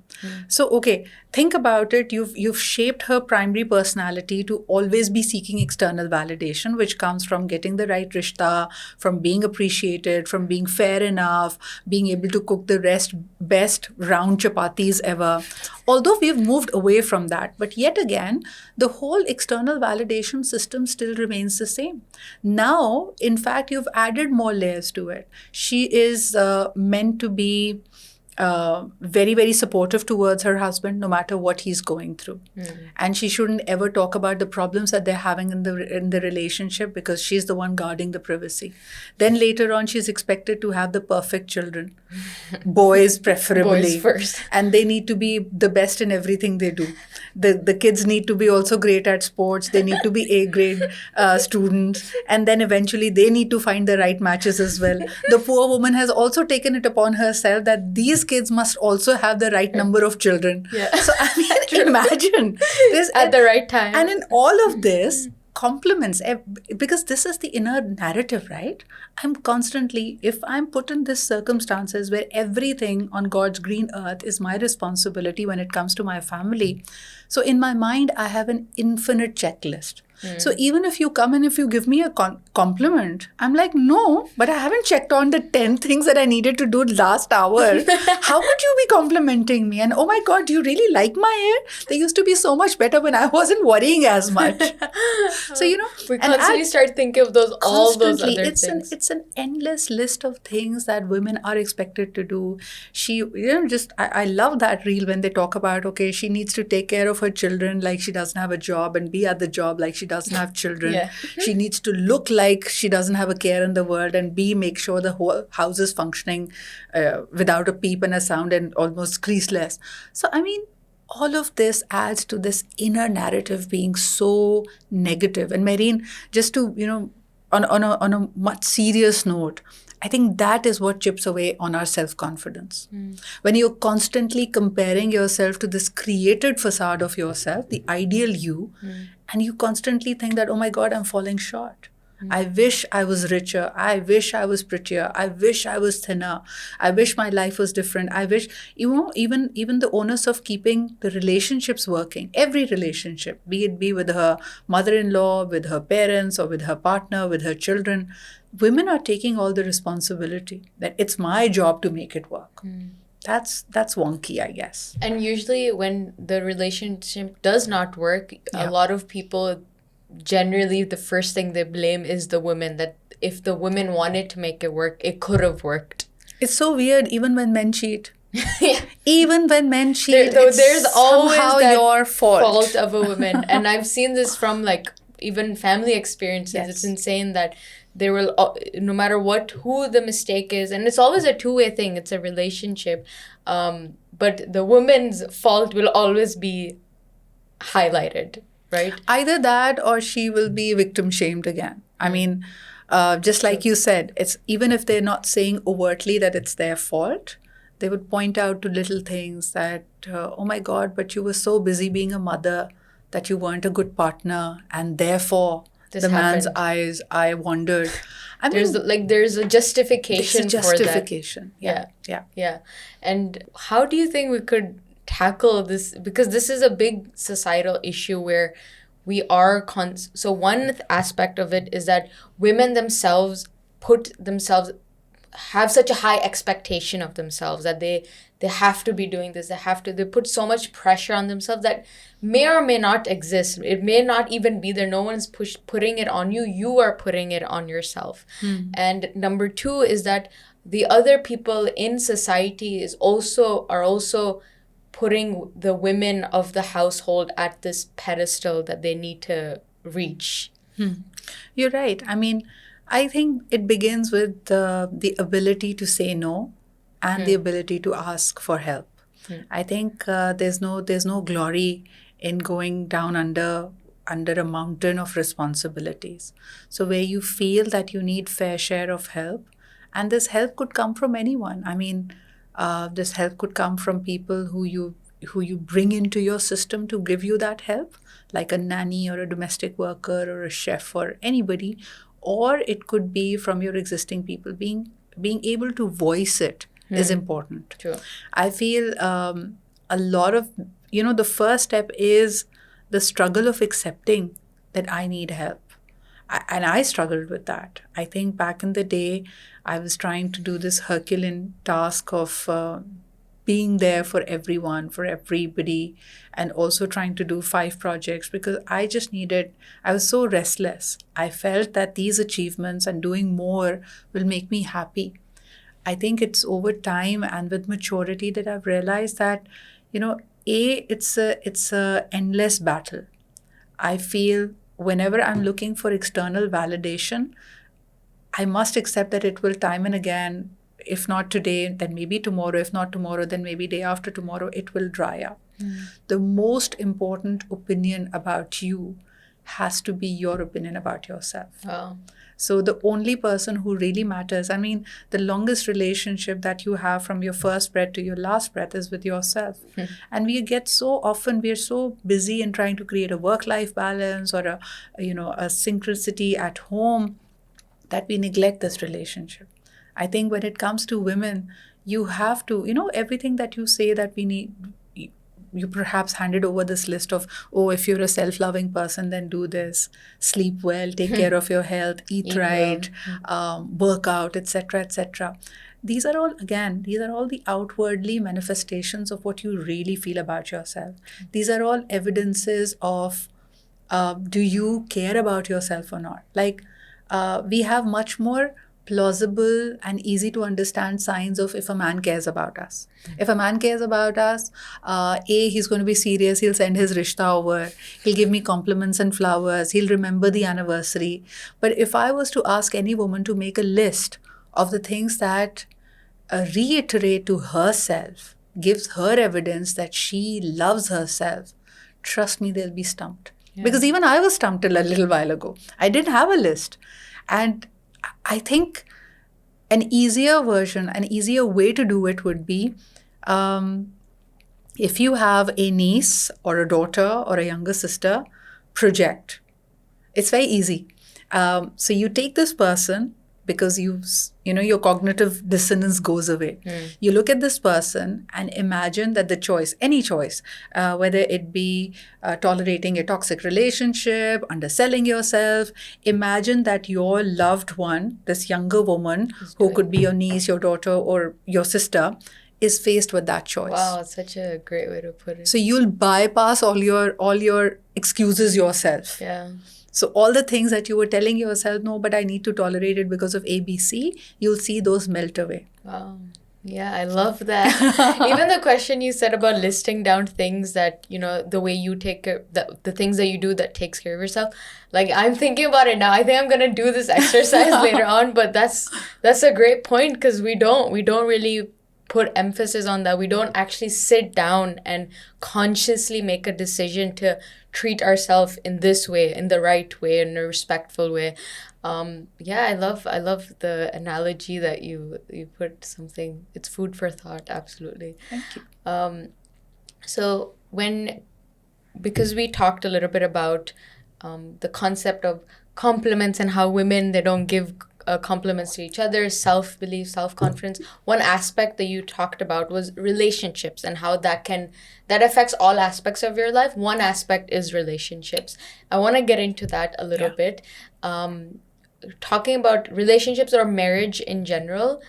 So, okay, think about it. You've shaped her primary personality to always be seeking external validation, which comes from getting the right rishta, from being appreciated, from being fair enough, being able to cook the best round chapatis ever. Although we've moved away from that, but yet again, the whole external validation system still remains the same. Now, in fact, you've added more layers to it. She is meant to be very, very supportive towards her husband, no matter what he's going through. And she shouldn't ever talk about the problems that they're having in the relationship, because she's the one guarding the privacy. Then later on, she's expected to have the perfect children, boys preferably. Boys first. And they need to be the best in everything they do. The kids need to be also great at sports. They need to be A-grade students. And then eventually they need to find the right matches as well. The poor woman has also taken it upon herself that these kids must also have the right number of children. Yeah. So I mean, imagine this At the right time. And in all of this, compliments, because this is the inner narrative, right? I'm constantly, if I'm put in these circumstances where everything on God's green earth is my responsibility when it comes to my family. So in my mind, I have an infinite checklist. So even if you come and if you give me a compliment, I'm like, no, but I haven't checked on the 10 things that I needed to do last hour. How could you be complimenting me? And oh my God, do you really like my hair? They used to be so much better when I wasn't worrying as much. So, we constantly start thinking of all those other things. It's an endless list of things that women are expected to do. I love that reel when they talk about, okay, she needs to take care of her children like she doesn't have a job, and be at the job like she doesn't have children. Yeah. She needs to look like she doesn't have a care in the world, and make sure the whole house is functioning without a peep and a sound and almost creaseless. So, I mean, all of this adds to this inner narrative being so negative. And Mahreen, just to, on a much serious note, I think that is what chips away on our self-confidence. When you're constantly comparing yourself to this created facade of yourself, the ideal you, and you constantly think that, oh my God, I'm falling short. I wish I was richer. I wish I was prettier. I wish I was thinner. I wish my life was different. I wish, even the onus of keeping the relationships working, every relationship, be it with her mother-in-law, with her parents, or with her partner, with her children, women are taking all the responsibility that it's my job to make it work. That's wonky, I guess. And usually when the relationship does not work, a lot of people, generally the first thing they blame is the women, that if the women wanted to make it work, it could have worked. It's so weird, even when men cheat. Yeah. Even when men cheat, there's always that your fault of a woman. And I've seen this from even family experiences. Yes. It's insane that there will, no matter who the mistake is, and it's always a two-way thing, it's a relationship, but the woman's fault will always be highlighted, right? Either that or she will be victim shamed again. I mean, just like you said, it's even if they're not saying overtly that it's their fault, they would point out to little things that, oh my God, but you were so busy being a mother that you weren't a good partner, and therefore man's eyes, I wondered. I mean, there's a justification for that. Justification. Yeah. And how do you think we could tackle this? Because this is a big societal issue where we are so one aspect of it is that women themselves have such a high expectation of themselves that they have to be doing this, they put so much pressure on themselves that may or may not exist. It may not even be there. No one's putting it on you. You are putting it on yourself. And number two is that the other people in society are also putting the women of the household at this pedestal that they need to reach. You're right. I mean, I think it begins with the ability to say no and the ability to ask for help. I think there's no glory in going down under a mountain of responsibilities. So where you feel that you need fair share of help, and this help could come from anyone. I mean, this help could come from people who you bring into your system to give you that help, like a nanny or a domestic worker or a chef or anybody, or it could be from your existing people. Being able to voice it is important. True. I feel a lot of, the first step is the struggle of accepting that I need help. And I struggled with that. I think back in the day, I was trying to do this Herculean task of being there for everyone, for everybody, and also trying to do 5 projects because I was so restless. I felt that these achievements and doing more will make me happy. I think it's over time and with maturity that I've realized that, it's a endless battle. I feel whenever I'm looking for external validation, I must accept that it will time and again, if not today, then maybe tomorrow, if not tomorrow, then maybe day after tomorrow, it will dry up. The most important opinion about you has to be your opinion about yourself. Wow. So the only person who really matters, I mean, the longest relationship that you have from your first breath to your last breath is with yourself. And we're so busy in trying to create a work-life balance or a synchronicity at home that we neglect this relationship. I think when it comes to women, you have to, everything that you say that we need, you perhaps handed over this list of, oh, if you're a self-loving person, then do this, sleep well, take care of your health, eat right, work out, etc., etc. These are all the outwardly manifestations of what you really feel about yourself. These are all evidences of, do you care about yourself or not? Like, we have much more plausible and easy to understand signs of if a man cares about us. If a man cares about us, he's going to be serious. He'll send his rishta over. He'll give me compliments and flowers. He'll remember the anniversary. But if I was to ask any woman to make a list of the things that reiterate to herself, gives her evidence that she loves herself, trust me, they'll be stumped. Yeah. Because even I was stumped a little while ago. I didn't have a list. And I think an easier way to do it would be if you have a niece or a daughter or a younger sister, project. It's very easy. So you take this person because your cognitive dissonance goes away. You look at this person and imagine that the choice, any choice, whether it be tolerating a toxic relationship, underselling yourself, imagine that your loved one, this younger woman, who could be your niece, your daughter, or your sister, is faced with that choice. Wow, it's such a great way to put it. So you'll bypass all your excuses yourself. Yeah. So all the things that you were telling yourself, no, but I need to tolerate it because of ABC, you'll see those melt away. Wow. Yeah, I love that. Even the question you said about listing down things that, the way you take care, the things that you do that takes care of yourself. Like, I'm thinking about it now. I think I'm going to do this exercise later on, but that's a great point because we don't really put emphasis on that. We don't actually sit down and consciously make a decision to treat ourselves in this way, in the right way, in a respectful way. I love the analogy that you put something. It's food for thought. Absolutely. Thank you. So because we talked a little bit about the concept of compliments and how women, they don't give compliments to each other, self-belief, self-confidence. One aspect that you talked about was relationships and how that affects all aspects of your life. One aspect is relationships. I want to get into that a little bit. Talking about relationships or marriage in general,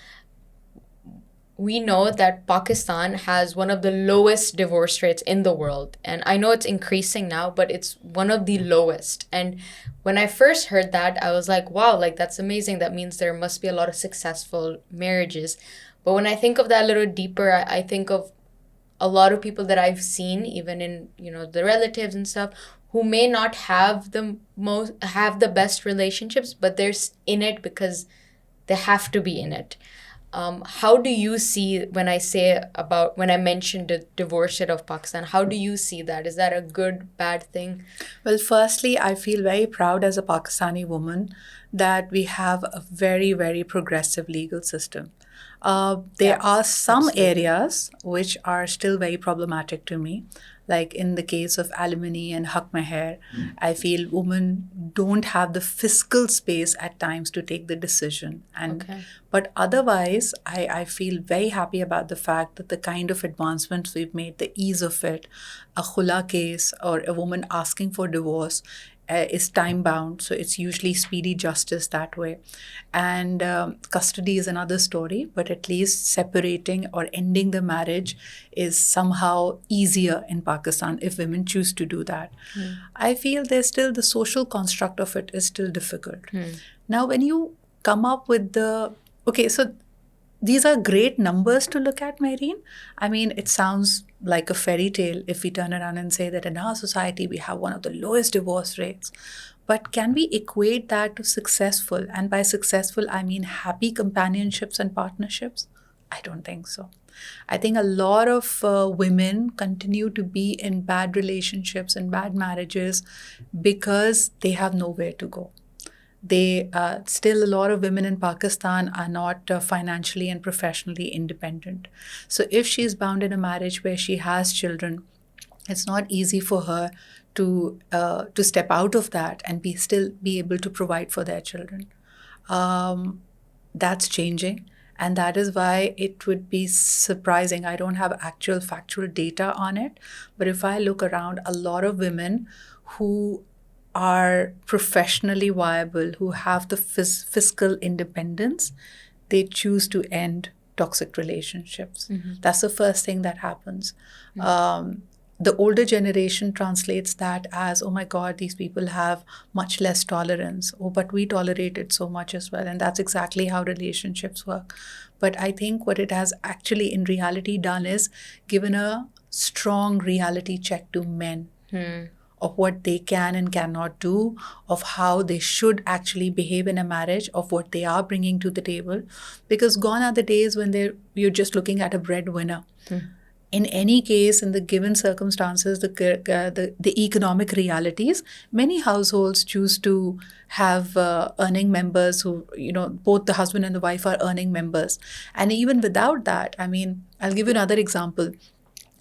we know that Pakistan has one of the lowest divorce rates in the world. And I know it's increasing now, but it's one of the lowest. And when I first heard that, I was like, wow, like that's amazing. That means there must be a lot of successful marriages. But when I think of that a little deeper, I think of a lot of people that I've seen, even in, the relatives and stuff, who may not have the best relationships, but they're in it because they have to be in it. How do you see when I mentioned the divorce rate of Pakistan? How do you see that? Is that a good, bad thing? Well, firstly, I feel very proud as a Pakistani woman that we have a very, very progressive legal system. There Yeah, are some absolutely. areas which are still very problematic to me. Like in the case of alimony and haq meher, I feel women don't have the fiscal space at times to take the decision. Okay. But otherwise, I feel very happy about the fact that the kind of advancements we've made, the ease of it, a khula case or a woman asking for divorce is time bound, so it's usually speedy justice that way. And custody is another story, but at least separating or ending the marriage is somehow easier in Pakistan if women choose to do that. I feel there's still the social construct of it is still difficult. Now, when you come up with okay, so these are great numbers to look at, Maureen. I mean, it sounds like a fairy tale if we turn around and say that in our society we have one of the lowest divorce rates. But can we equate that to successful? And by successful, I mean happy companionships and partnerships? I don't think so. I think a lot of women continue to be in bad relationships and bad marriages because they have nowhere to go. They still, a lot of women in Pakistan are not financially and professionally independent. So if she's bound in a marriage where she has children, it's not easy for her to step out of that and still be able to provide for their children. That's changing. And that is why it would be surprising. I don't have actual factual data on it. But if I look around, a lot of women who are professionally viable, who have the fiscal independence, they choose to end toxic relationships. That's the first thing that happens. The older generation translates that as, oh my God, these people have much less tolerance. Oh, but we tolerate it so much as well. And that's exactly how relationships work. But I think what it has actually in reality done is given a strong reality check to men of what they can and cannot do, of how they should actually behave in a marriage, of what they are bringing to the table. Because gone are the days when you're just looking at a breadwinner. In any case, in the given circumstances, the economic realities, many households choose to have earning members who, both the husband and the wife are earning members. And even without that, I mean, I'll give you another example.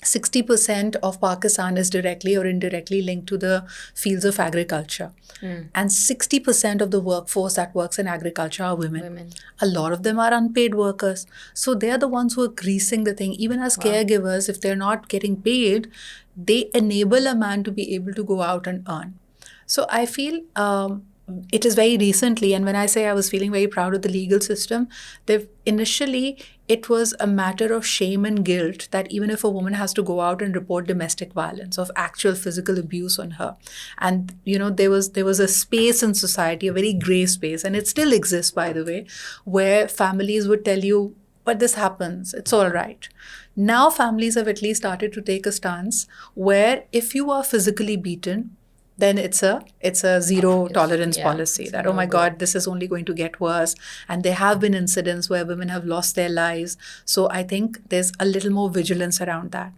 60% of Pakistan is directly or indirectly linked to the fields of agriculture. And 60% of the workforce that works in agriculture are women. A lot of them are unpaid workers. So they're the ones who are greasing the thing. Even as caregivers, if they're not getting paid, they enable a man to be able to go out and earn. So I feel it is very recently, and when I say I was feeling very proud of the legal system, initially it was a matter of shame and guilt that even if a woman has to go out and report domestic violence, of actual physical abuse on her, and there was a space in society, a very gray space, and it still exists, by the way, where families would tell you, but this happens, it's all right. Now families have at least started to take a stance where if you are physically beaten, then it's a zero tolerance policy that, oh my God, this is only going to get worse. And there have been incidents where women have lost their lives. So I think there's a little more vigilance around that.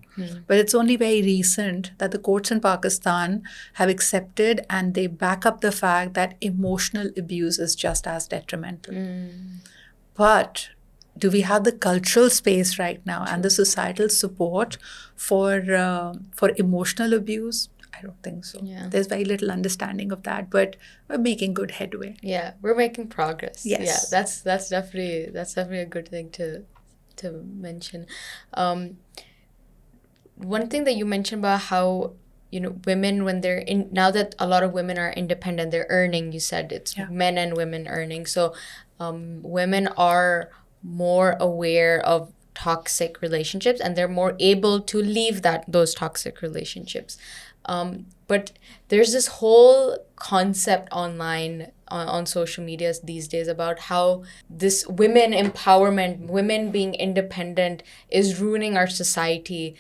But it's only very recent that the courts in Pakistan have accepted and they back up the fact that emotional abuse is just as detrimental. But do we have the cultural space right now and the societal support for emotional abuse? I don't think so. There's very little understanding of that, but we're making good headway. Yeah, we're making progress. Yes. Yeah, that's definitely a good thing to mention. One thing that you mentioned about how women, when they're in, now that a lot of women are independent, they're earning. You said it's men and women earning, so women are more aware of toxic relationships, and they're more able to leave those toxic relationships. But there's this whole concept online on social media these days about how this women empowerment, women being independent, is ruining our society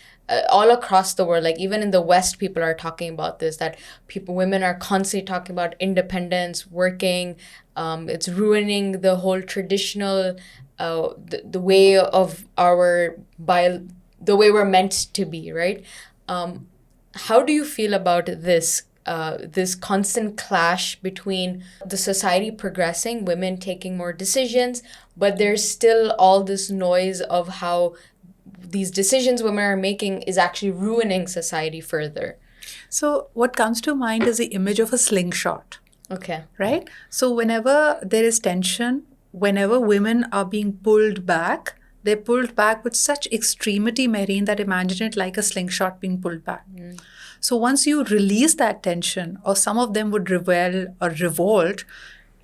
all across the world. Like even in the West, people are talking about this, that women are constantly talking about independence, working. It's ruining the whole traditional, the way of the way we're meant to be, right? How do you feel about this constant clash between the society progressing, women taking more decisions, but there's still all this noise of how these decisions women are making is actually ruining society further? So what comes to mind is the image of a slingshot. Okay. Right? So whenever there is tension, whenever women are being pulled back, they're pulled back with such extremity, Mahreen, that imagine it like a slingshot being pulled back. So once you release that tension, or some of them would rebel or revolt,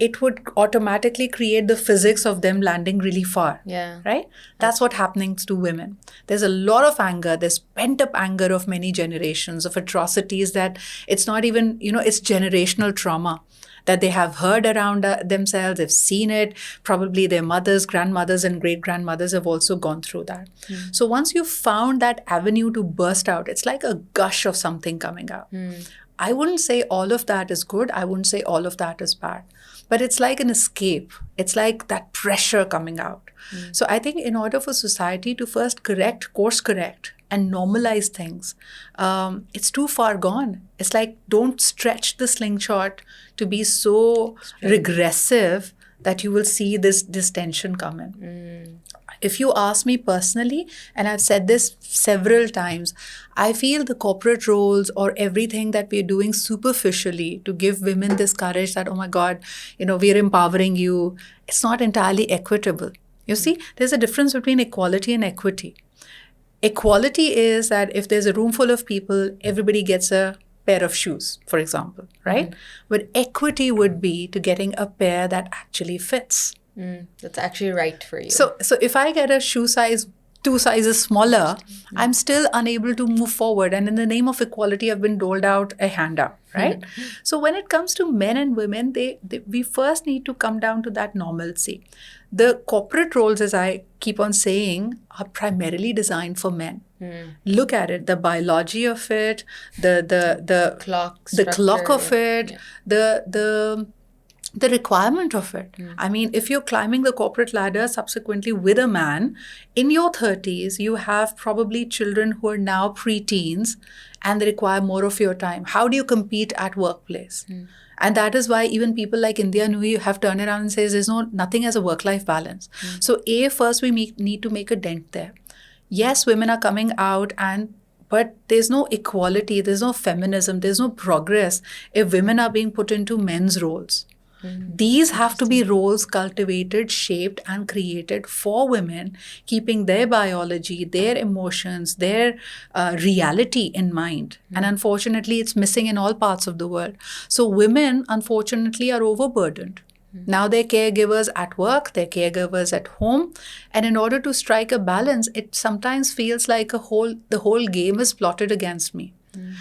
it would automatically create the physics of them landing really far. Yeah. Right? That's what happening to women. There's a lot of anger. There's pent-up anger of many generations, of atrocities that it's not even, it's generational trauma that they have heard around themselves. They've seen it. Probably their mothers, grandmothers, and great-grandmothers have also gone through that. So once you've found that avenue to burst out, it's like a gush of something coming out. I wouldn't say all of that is good. I wouldn't say all of that is bad. But it's like an escape. It's like that pressure coming out. So I think in order for society to first course correct, and normalize things, it's too far gone. It's like, don't stretch the slingshot to be so regressive that you will see this tension come in. If you ask me personally, and I've said this several times, I feel the corporate roles or everything that we're doing superficially to give women this courage that, oh my God, we're empowering you, it's not entirely equitable. You see, there's a difference between equality and equity. Equality is that if there's a room full of people, everybody gets a pair of shoes, for example, right? But equity would be to getting a pair that actually fits. That's actually right for you. So if I get a shoe size 2 sizes smaller, I'm still unable to move forward. And in the name of equality, I've been doled out a handout, right? So when it comes to men and women, we first need to come down to that normalcy. The corporate roles, as I keep on saying, are primarily designed for men. Look at it, the biology of it, the clock of it, the requirement of it. I mean, if you're climbing the corporate ladder subsequently with a man, in your 30s, you have probably children who are now preteens and they require more of your time. How do you compete at workplace? And that is why even people like India Nui have turned around and says there's nothing as a work-life balance. So first we need to make a dent there. Yes, women are coming out but there's no equality, there's no feminism, there's no progress if women are being put into men's roles. These have to be roles cultivated, shaped, and created for women, keeping their biology, their emotions, their reality in mind. And unfortunately, it's missing in all parts of the world. So women, unfortunately, are overburdened. Now they're caregivers at work, they're caregivers at home. And in order to strike a balance, it sometimes feels like the whole game is plotted against me.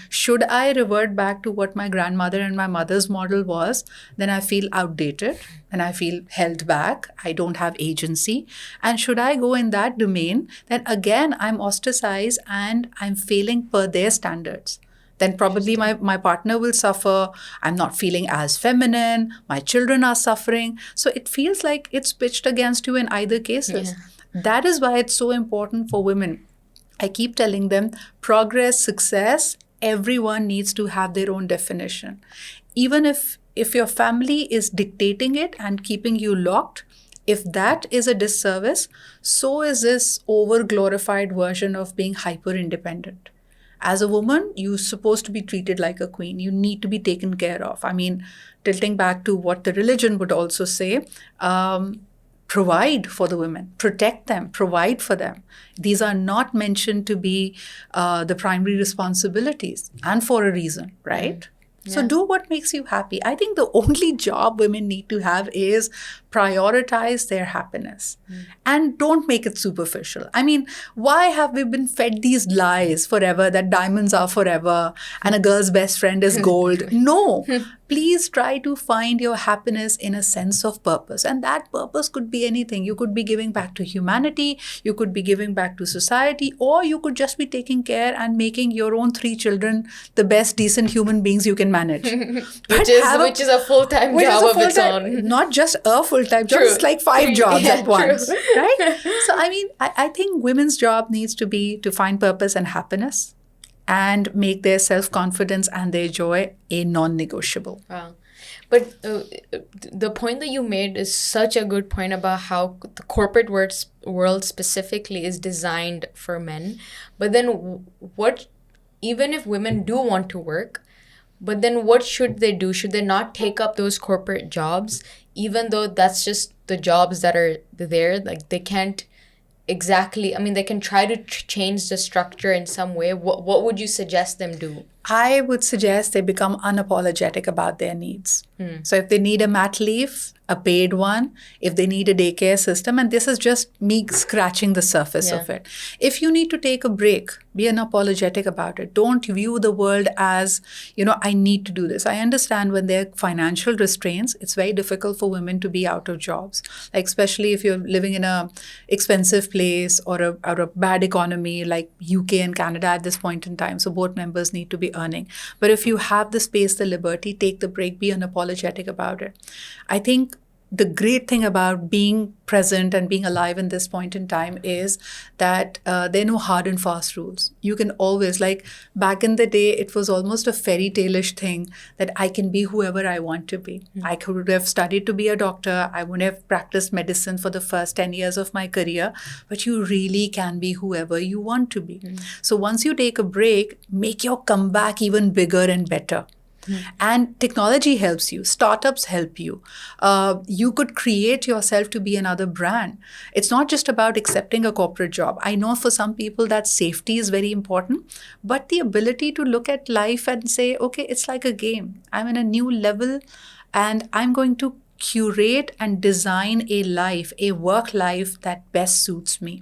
Should I revert back to what my grandmother and my mother's model was, then I feel outdated and I feel held back. I don't have agency. And should I go in that domain, then again, I'm ostracized and I'm failing per their standards. Then probably my partner will suffer. I'm not feeling as feminine. My children are suffering. So it feels like it's pitched against you in either cases. Yeah. That is why it's so important for women. I keep telling them, progress, success, everyone needs to have their own definition. Even if your family is dictating it and keeping you locked, if that is a disservice, so is this over-glorified version of being hyper-independent. As a woman, you're supposed to be treated like a queen. You need to be taken care of. I mean, tilting back to what the religion would also say, provide for the women, protect them, provide for them. These are not mentioned to be the primary responsibilities, and for a reason, right? So Yeah. do what makes you happy. I think the only job women need to have is prioritize their happiness and don't make it superficial. I mean, why have we been fed these lies forever that diamonds are forever and a girl's best friend is gold? No. Please try to find your happiness in a sense of purpose. And that purpose could be anything. You could be giving back to humanity, you could be giving back to society, or you could just be taking care and making your own 3 children the best decent human beings you can manage. which is a full-time job of its own. Not just a full-time job, True. it's like 5 jobs Yeah, at once, true. right? So, I mean, I think women's job needs to be to find purpose and happiness and make their self-confidence and their joy a non-negotiable. Wow. But the point that you made is such a good point about how the corporate world specifically is designed for men. But then what, even if women do want to work, but then what should they do? Should they not take up those corporate jobs, even though that's just the jobs that are there? Like they can't exactly, I mean, they can try to change the structure in some way. What would you suggest them do? I would suggest they become unapologetic about their needs. So if they need a mat leave, a paid one, if they need a daycare system, and this is just me scratching the surface of it. If you need to take a break, be unapologetic about it. Don't view the world as, I need to do this. I understand when there are financial restraints, it's very difficult for women to be out of jobs. Like especially if you're living in a expensive place or a bad economy like UK and Canada at this point in time. So both members need to be earning. But if you have the space, the liberty, take the break, be unapologetic about it. I think the great thing about being present and being alive in this point in time is that there are no hard and fast rules. You can always, like back in the day, it was almost a fairy tale-ish thing that I can be whoever I want to be. I could have studied to be a doctor. I would have practiced medicine for the first 10 years of my career, but you really can be whoever you want to be. So once you take a break, make your comeback even bigger and better. And technology helps you. Startups help you. You could create yourself to be another brand. It's not just about accepting a corporate job. I know for some people that safety is very important, but the ability to look at life and say, okay, it's like a game. I'm in a new level and I'm going to curate and design a life, a work life that best suits me.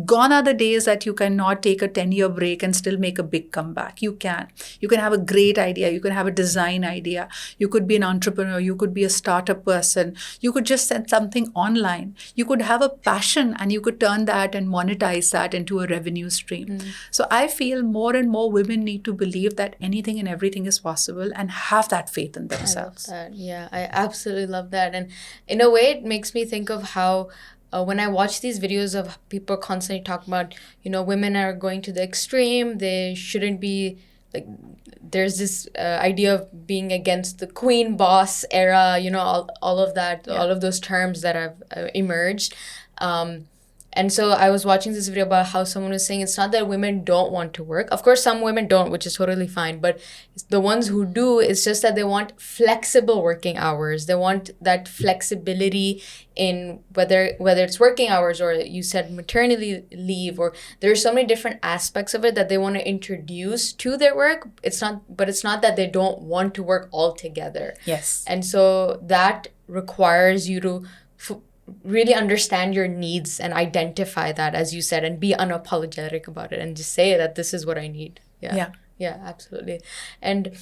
Gone are the days that you cannot take a 10-year break and still make a big comeback. You can. You can have a great idea. You can have a design idea. You could be an entrepreneur. You could be a startup person. You could just send something online. You could have a passion and you could turn that and monetize that into a revenue stream. So I feel more and more women need to believe that anything and everything is possible and have that faith in themselves. I love that. Yeah, I absolutely love that. And in a way, it makes me think of how when I watch these videos of people constantly talking about, women are going to the extreme, they shouldn't be, like, there's this idea of being against the queen boss era, all of that, all of those terms that have emerged. And so I was watching this video about how someone was saying it's not that women don't want to work. Of course, some women don't, which is totally fine. But the ones who do, it's just that they want flexible working hours. They want that flexibility in whether it's working hours or you said maternity leave, or there are so many different aspects of it that they want to introduce to their work. It's not that they don't want to work altogether. Yes. And so that requires you to really understand your needs and identify that, as you said, and be unapologetic about it and just say that this is what I need. Yeah, absolutely. And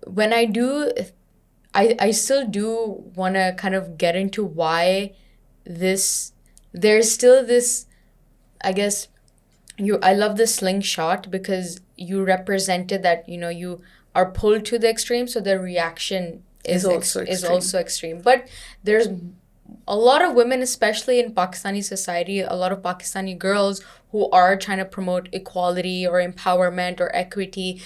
when I do, I still do want to kind of get into why there's still this, I guess, I love the slingshot because you represented that, you are pulled to the extreme, so the reaction is also extreme. But there's a lot of women, especially in Pakistani society, a lot of Pakistani girls who are trying to promote equality or empowerment or equity.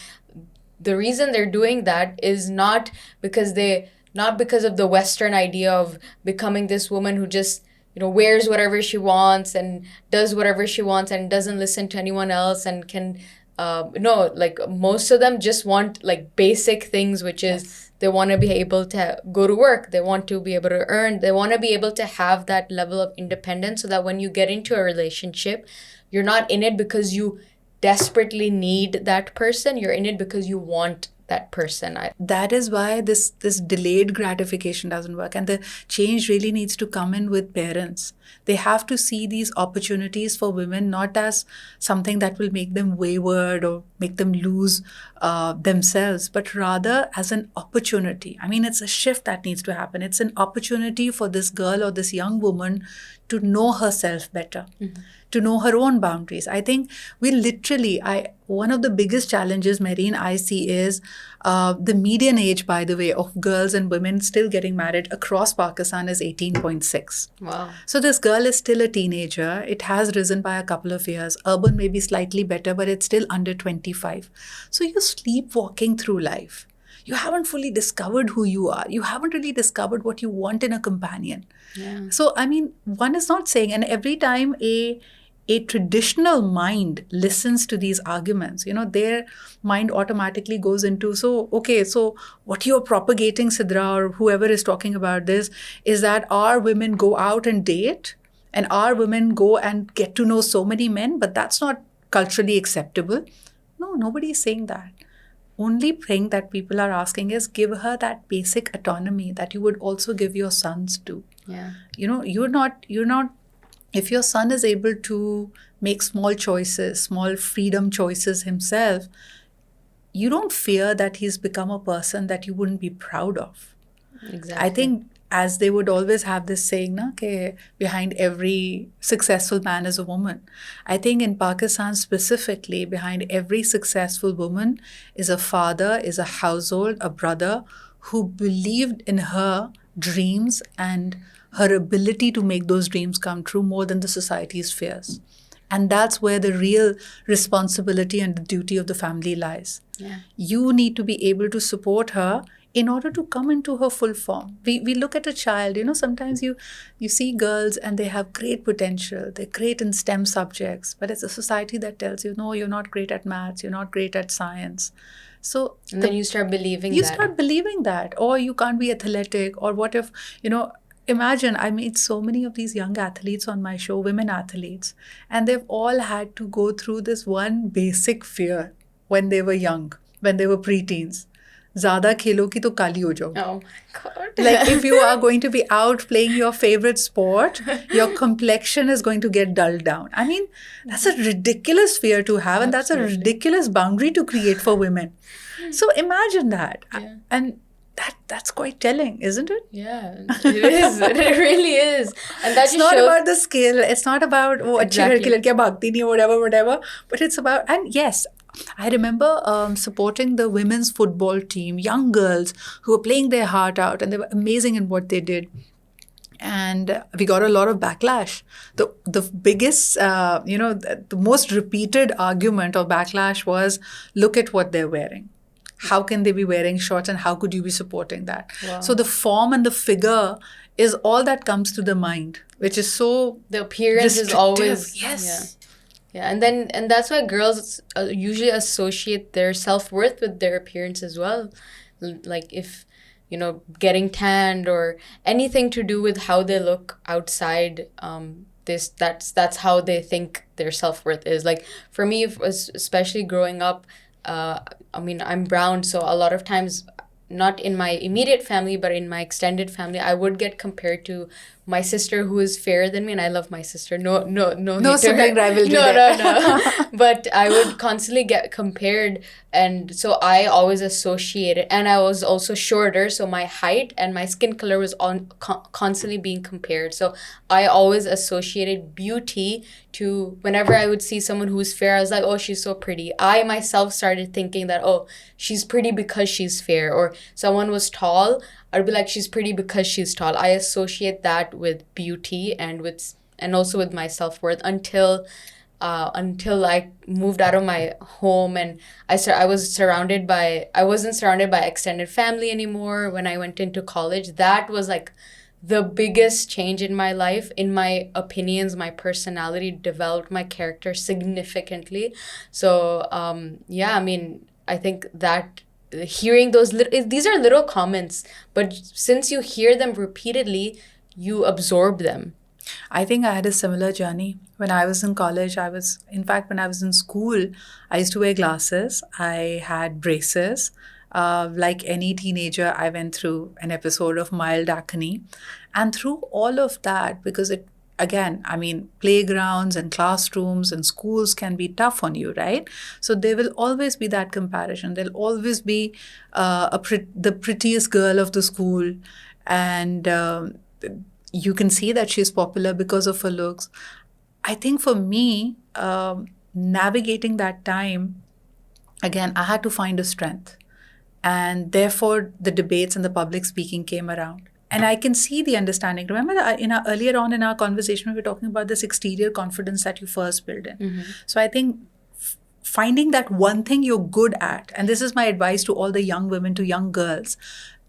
The reason they're doing that is not because of the Western idea of becoming this woman who just, wears whatever she wants and does whatever she wants and doesn't listen to anyone else and can, no, like most of them just want like basic things, which is they want to be able to go to work. They want to be able to earn. They want to be able to have that level of independence so that when you get into a relationship, you're not in it because you desperately need that person. You're in it because you want that person. That is why this delayed gratification doesn't work, and the change really needs to come in with parents. They have to see these opportunities for women not as something that will make them wayward or make them lose themselves, but rather as an opportunity. I mean, it's a shift that needs to happen. It's an opportunity for this girl or this young woman to know herself better, to know her own boundaries. I think we literally, one of the biggest challenges, Mahreen, I see is the median age, by the way, of girls and women still getting married across Pakistan is 18.6. Wow. So this girl is still a teenager. It has risen by a couple of years. Urban may be slightly better, but it's still under 25. So you're sleepwalking through life. You haven't fully discovered who you are. You haven't really discovered what you want in a companion. Yeah. So, I mean, one is not saying, and every time a traditional mind listens to these arguments, their mind automatically goes into, so what you're propagating, Sidra, or whoever is talking about this, is that our women go out and date, and our women go and get to know so many men, but that's not culturally acceptable. No, nobody is saying that. Only thing that people are asking is give her that basic autonomy that you would also give your sons to. Yeah. You're not, if your son is able to make small choices, small freedom choices himself, you don't fear that he's become a person that you wouldn't be proud of. Exactly. I think, as they would always have this saying, ke behind every successful man is a woman. I think in Pakistan specifically, behind every successful woman is a father, is a household, a brother who believed in her dreams and her ability to make those dreams come true more than the society's fears. And that's where the real responsibility and the duty of the family lies. Yeah. You need to be able to support her in order to come into her full form. We look at a child, sometimes you see girls and they have great potential. They're great in STEM subjects, but it's a society that tells you, no, you're not great at maths, you're not great at science. So then you start believing that. You start believing that. Or you can't be athletic. Or what if, imagine, I meet so many of these young athletes on my show, women athletes, and they've all had to go through this one basic fear when they were young, when they were preteens. Zyada khelo ki to kali ho jao. Oh my God. Like if you are going to be out playing your favorite sport, your complexion is going to get dulled down. I mean, that's a ridiculous fear to have, and that's a ridiculous boundary to create for women. So imagine that. Yeah. And that's quite telling, isn't it? Yeah, it is. It really is. And that's not about the skill. It's not about Exactly. whatever. But it's about, and yes, I remember supporting the women's football team, young girls who were playing their heart out, and they were amazing in what they did. And we got a lot of backlash. The biggest, the most repeated argument or backlash was, look at what they're wearing. How can they be wearing shorts, and how could you be supporting that? Wow. So the form and the figure is all that comes to the mind, which is so the appearance is always, yes. Yeah, and that's why girls usually associate their self-worth with their appearance as well. Like if, getting tanned or anything to do with how they look outside, that's how they think their self-worth is. Like for me, especially growing up, I'm brown, so a lot of times, not in my immediate family, but in my extended family, I would get compared to my sister who is fairer than me, and I love my sister. No sibling rivalry. No. But I would constantly get compared, and so I always associated. And I was also shorter, so my height and my skin color was constantly being compared. So I always associated beauty to whenever I would see someone who's fair. I was like, oh, she's so pretty. I myself started thinking that, oh, she's pretty because she's fair. Or someone was tall, I'd be like, she's pretty because she's tall. I associate that with beauty and also with my self-worth until I moved out of my home, and I wasn't surrounded by extended family anymore. When I went into college, that was like the biggest change in my life. In my opinions, my personality developed, my character significantly. So I think that hearing these are little comments, but since you hear them repeatedly, you absorb them. I think I had a similar journey. When I was in college, when I was in school, I used to wear glasses. I had braces. Like any teenager, I went through an episode of mild acne. And through all of that, because it, again, I mean, playgrounds and classrooms and schools can be tough on you, right? So there will always be that comparison. There'll always be the prettiest girl of the school. And you can see that she's popular because of her looks. I think for me, navigating that time, again, I had to find a strength. And therefore, the debates and the public speaking came around. And I can see the understanding. Remember, earlier on in our conversation, we were talking about this exterior confidence that you first build in. Mm-hmm. So I think finding that one thing you're good at, and this is my advice to all the young women, to young girls,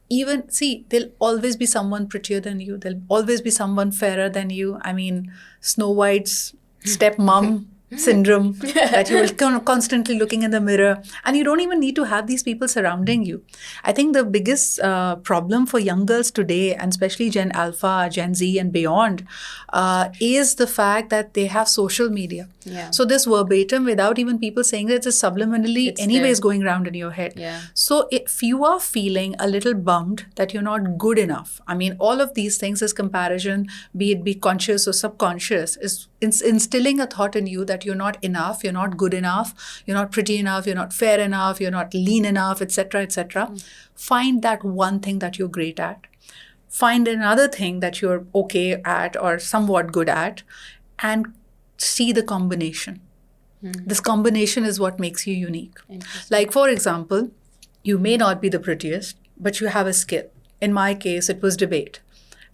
even see, there'll always be someone prettier than you. There'll always be someone fairer than you. I mean, Snow White's stepmom syndrome that you will constantly looking in the mirror, and you don't even need to have these people surrounding you. I think the biggest problem for young girls today, and especially Gen Alpha, Gen Z and beyond, is the fact that they have social media. Yeah. So this verbatim, without even people saying it, it's subliminally anyways going around in your head. Yeah. So if you are feeling a little bummed that you're not good enough, I mean, all of these things is comparison, be it be conscious or subconscious, is instilling a thought in you that you're not enough, you're not good enough, you're not pretty enough, you're not fair enough, you're not lean enough, etc., etc. Find that one thing that you're great at. Find another thing that you're okay at or somewhat good at, and see the combination. This combination is what makes you unique. Like, for example, you may not be the prettiest, but you have a skill. In my case, it was debate.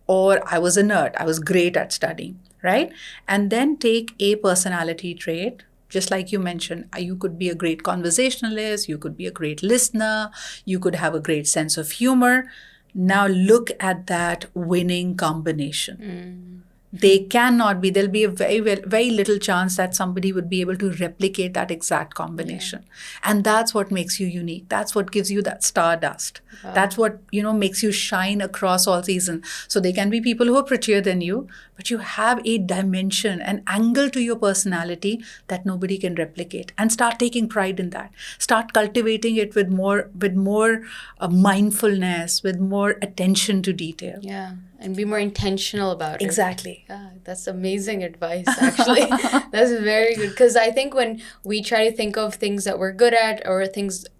Or I was a nerd. I was great at studying, right? And then take a personality trait, just like you mentioned. You could be a great conversationalist. You could be a great listener. You could have a great sense of humor. Now look at that winning combination. They cannot be, there'll be a very little chance that somebody would be able to replicate that exact combination. And that's what makes you unique. That's what gives you that stardust. That's what, makes you shine across all seasons. So there can be people who are prettier than you, but you have a dimension, an angle to your personality that nobody can replicate. And start taking pride in that. Start cultivating it with more mindfulness, with more attention to detail. Yeah. And be more intentional about it. Exactly. Yeah, that's amazing advice, actually. That's very good. Because I think when we try to think of things that we're good at, or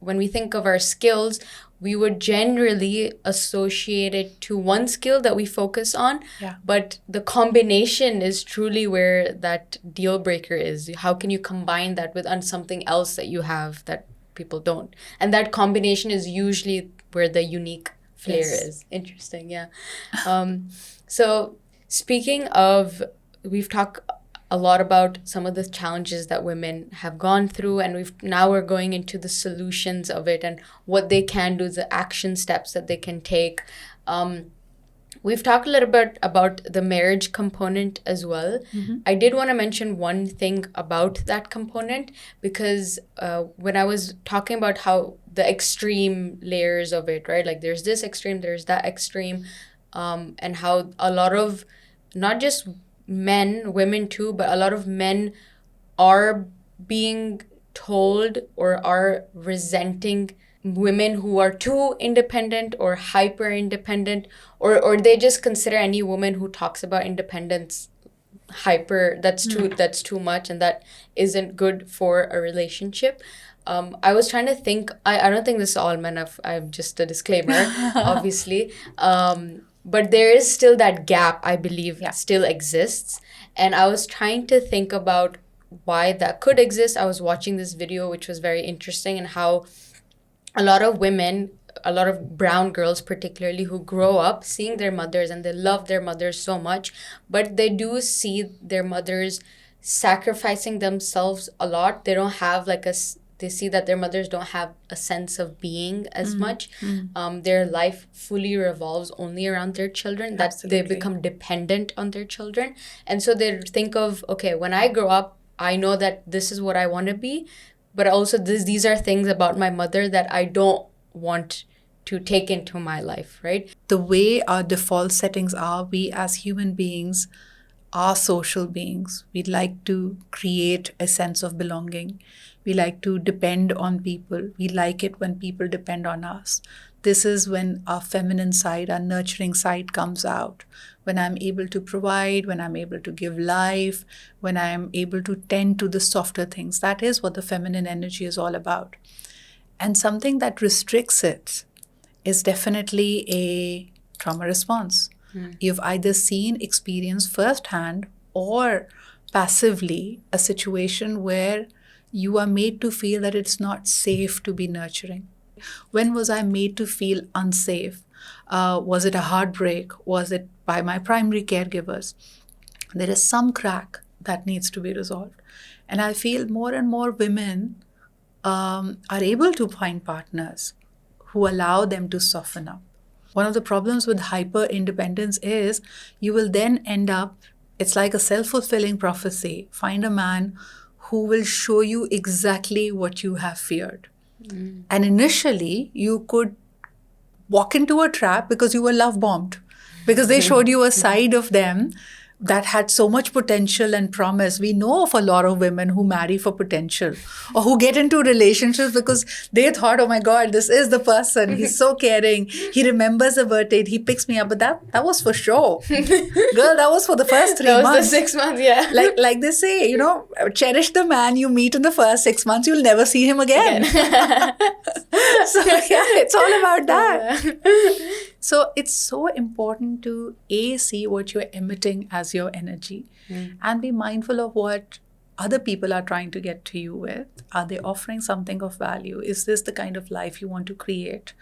when we think of our skills, we would generally associate it to one skill that we focus on. Yeah. But the combination is truly where that deal breaker is. How can you combine that with something else that you have that people don't? And that combination is usually where the unique flair is. Interesting, yeah. So speaking of, we've talked a lot about some of the challenges that women have gone through, and now we're going into the solutions of it and what they can do, the action steps that they can take. We've talked a little bit about the marriage component as well. I did want to mention one thing about that component, because when I was talking about how the extreme layers of it, right? Like there's this extreme, there's that extreme, and how a lot of, not just men, women too, but a lot of men are being told or are resenting women who are too independent or hyper independent, or they just consider any woman who talks about independence hyper, that's too much, and that isn't good for a relationship. I was trying to think, I don't think this is all men, I'm just a disclaimer, obviously. But there is still that gap, I believe, still exists. And I was trying to think about why that could exist. I was watching this video, which was very interesting, and how a lot of women, a lot of brown girls particularly, who grow up seeing their mothers and they love their mothers so much, but they do see their mothers sacrificing themselves a lot. They don't have they see that their mothers don't have a sense of being as much. Their life fully revolves only around their children. That they become dependent on their children. And so they think of, okay, when I grow up, I know that this is what I want to be, but also these are things about my mother that I don't want to take into my life, right? The way our default settings are, we as human beings are social beings. We'd like to create a sense of belonging. We like to depend on people. We like it when people depend on us. This is when our feminine side, our nurturing side comes out. When I'm able to provide, when I'm able to give life, when I'm able to tend to the softer things. That is what the feminine energy is all about. And something that restricts it is definitely a trauma response. You've either seen, experienced firsthand, or passively a situation where you are made to feel that it's not safe to be nurturing. When was I made to feel unsafe? Was it a heartbreak? Was it by my primary caregivers? There is some crack that needs to be resolved. And I feel more and more women are able to find partners who allow them to soften up. One of the problems with hyper independence is you will then end up, it's like a self fulfilling prophecy. Find a man who will show you exactly what you have feared. And initially, you could walk into a trap because you were love bombed, because they showed you a side of them that had so much potential and promise. We know of a lot of women who marry for potential or who get into relationships because they thought, oh my God, this is the person. He's so caring. He remembers the birthday. He picks me up. But that was for sure. Girl, that was for the first 3 months. That was the 6 months, yeah. Like they say, cherish the man you meet in the first 6 months. You'll never see him again. So yeah, it's all about that. So it's so important to see what you're emitting as your energy and be mindful of what other people are trying to get to you with. Are they offering something of value? Is this the kind of life you want to create?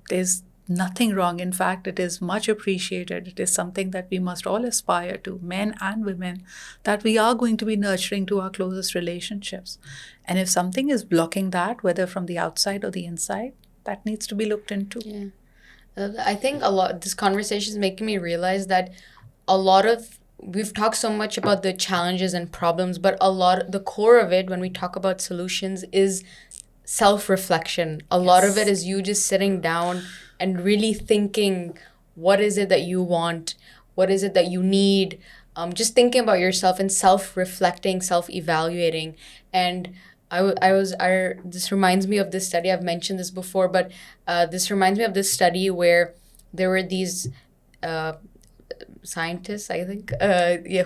There's nothing wrong. In fact, it is much appreciated. It is something that we must all aspire to, men and women, that we are going to be nurturing to our closest relationships. And if something is blocking that, whether from the outside or the inside, that needs to be looked into. Yeah. I think this conversation is making me realize that we've talked so much about the challenges and problems, but the core of it, when we talk about solutions, is self-reflection. A lot of it is you just sitting down and really thinking, what is it that you want? What is it that you need? Just thinking about yourself and self-reflecting, self-evaluating. And this reminds me of this study. I've mentioned this before, but this reminds me of this study where there were these scientists, I think,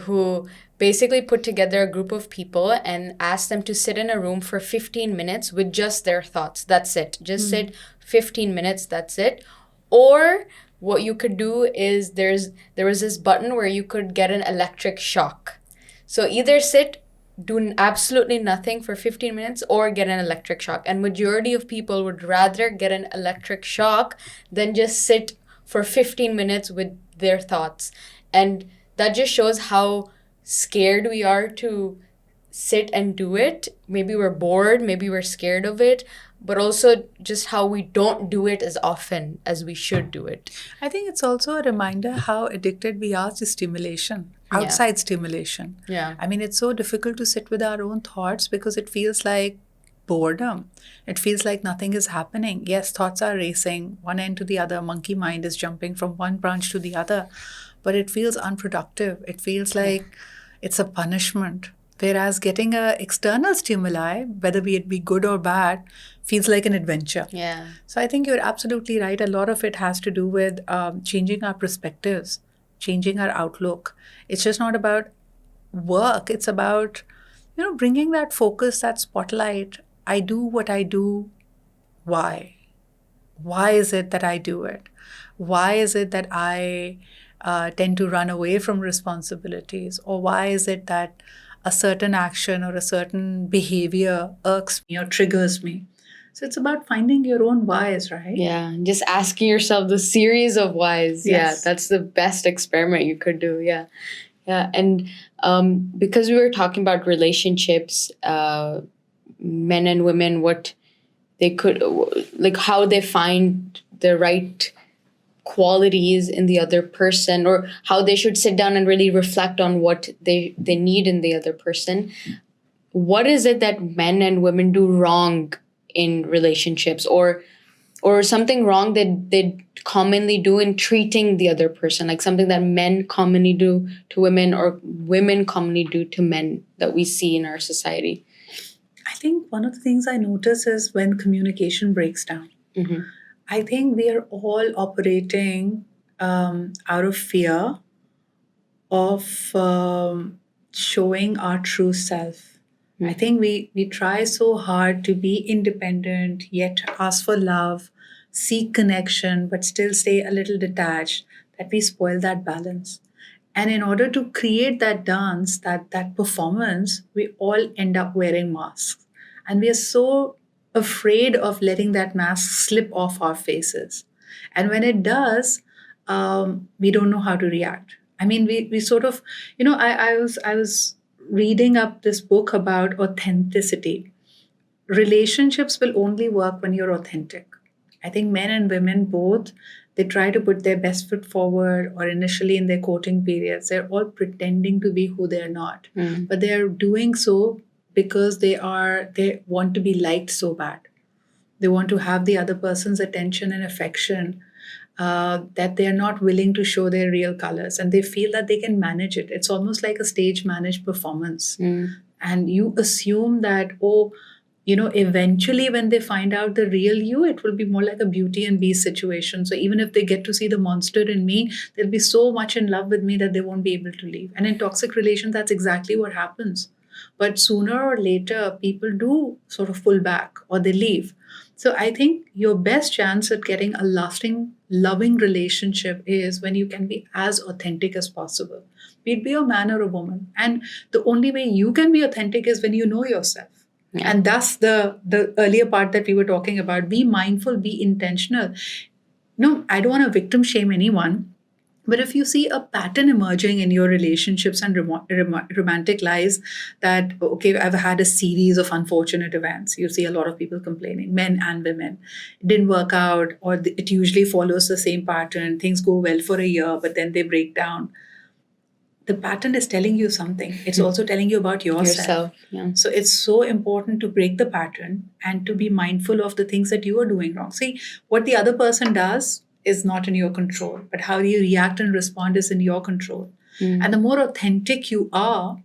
who basically put together a group of people and asked them to sit in a room for 15 minutes with just their thoughts. That's it. Just sit 15 minutes. That's it. Or what you could do is there was this button where you could get an electric shock. So either sit, do absolutely nothing for 15 minutes, or get an electric shock. And majority of people would rather get an electric shock than just sit for 15 minutes with their thoughts. And that just shows how scared we are to sit and do it. Maybe we're bored, maybe we're scared of it, but also just how we don't do it as often as we should do it. I think it's also a reminder how addicted we are to stimulation, outside stimulation. Yeah. I mean, it's so difficult to sit with our own thoughts because it feels like boredom. It feels like nothing is happening. Yes, thoughts are racing one end to the other. Monkey mind is jumping from one branch to the other, but it feels unproductive. It feels like it's a punishment. Whereas getting an external stimuli, whether it be good or bad, feels like an adventure. Yeah. So I think you're absolutely right. A lot of it has to do with changing our perspectives, changing our outlook. It's just not about work. It's about, bringing that focus, that spotlight. I do what I do. Why? Why is it that I do it? Why is it that I tend to run away from responsibilities? Or why is it that a certain action or a certain behavior irks me or triggers me? So it's about finding your own whys, right? Yeah, just asking yourself the series of whys. Yes. Yeah, that's the best experiment you could do. Yeah. Yeah, and because we were talking about relationships, men and women, what they could, like how they find the right qualities in the other person, or how they should sit down and really reflect on what they need in the other person. What is it that men and women do wrong in relationships, or something wrong that they commonly do in treating the other person, like something that men commonly do to women or women commonly do to men that we see in our society? I I think one of the things I notice is when communication breaks down. Mm-hmm. I think we are all operating out of fear of showing our true self. I think we try so hard to be independent, yet ask for love, seek connection, but still stay a little detached, that we spoil that balance. And in order to create that dance, that performance, we all end up wearing masks. And we are so afraid of letting that mask slip off our faces. And when it does, we don't know how to react. I mean, we sort of, I was reading up this book about authenticity. Relationships will only work when you're authentic. I think men and women both, they try to put their best foot forward, or initially in their courting periods, they're all pretending to be who they're not. But they're doing so because they want to be liked so bad. They want to have the other person's attention and affection, that they're not willing to show their real colors, and they feel that they can manage it. It's almost like a stage managed performance. And you assume that, oh, eventually when they find out the real you, it will be more like a Beauty and Beast situation. So even if they get to see the monster in me, they'll be so much in love with me that they won't be able to leave. And in toxic relations, that's exactly what happens. But sooner or later, people do sort of pull back or they leave. So I think your best chance at getting a lasting, loving relationship is when you can be as authentic as possible. Be it be a man or a woman. And the only way you can be authentic is when you know yourself. Yeah. And that's the earlier part that we were talking about. Be mindful, be intentional. No, I don't want to victim shame anyone. But if you see a pattern emerging in your relationships and romantic lives, that, okay, I've had a series of unfortunate events. You see a lot of people complaining, men and women. It didn't work out, or it usually follows the same pattern. Things go well for a year, but then they break down. The pattern is telling you something. It's also telling you about yourself. Yeah. So it's so important to break the pattern and to be mindful of the things that you are doing wrong. See, what the other person does is not in your control, but how you react and respond is in your control. And the more authentic you are,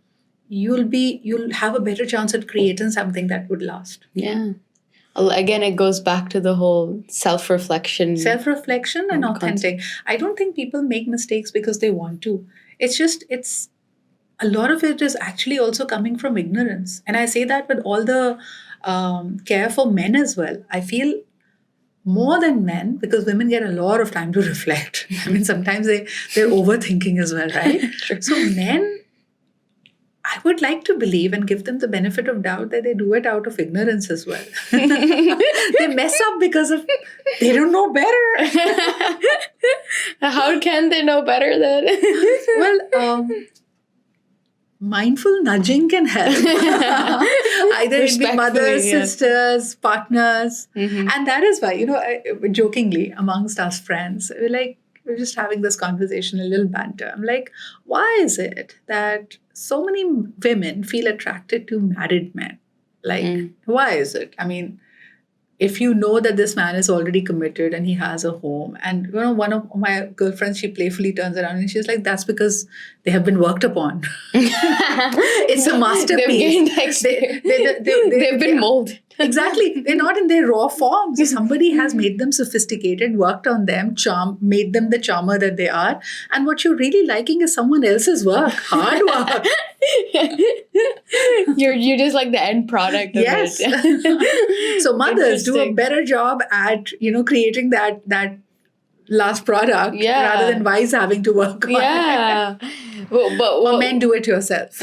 you'll have a better chance at creating something that would last. Yeah. Again, it goes back to the whole self-reflection And authentic. I don't think people make mistakes because they want to. It's a lot of it is actually also coming from ignorance. And I say that with all the care for men as well. I feel more than men, because women get a lot of time to reflect. I mean, sometimes they're overthinking as well, right? So men, I would like to believe and give them the benefit of doubt that they do it out of ignorance as well. They mess up because of they don't know better. How can they know better then? Well, mindful nudging can help. Either it be mothers, sisters, partners. And that is why, jokingly amongst us friends, we're just having this conversation, a little banter. I'm like, why is it that so many women feel attracted to married men? Why is it? I mean, if you know that this man is already committed and he has a home, and one of my girlfriends, she playfully turns around and she's like, that's because they have been worked upon. It's a masterpiece. They've been molded. Exactly. They're not in their raw form. So somebody has made them sophisticated, worked on them, made them the charmer that they are. And what you're really liking is someone else's work, hard work. You're just like the end product of it. So mothers do a better job at creating that last product, rather than wives having to work on it. Or men, do it yourself.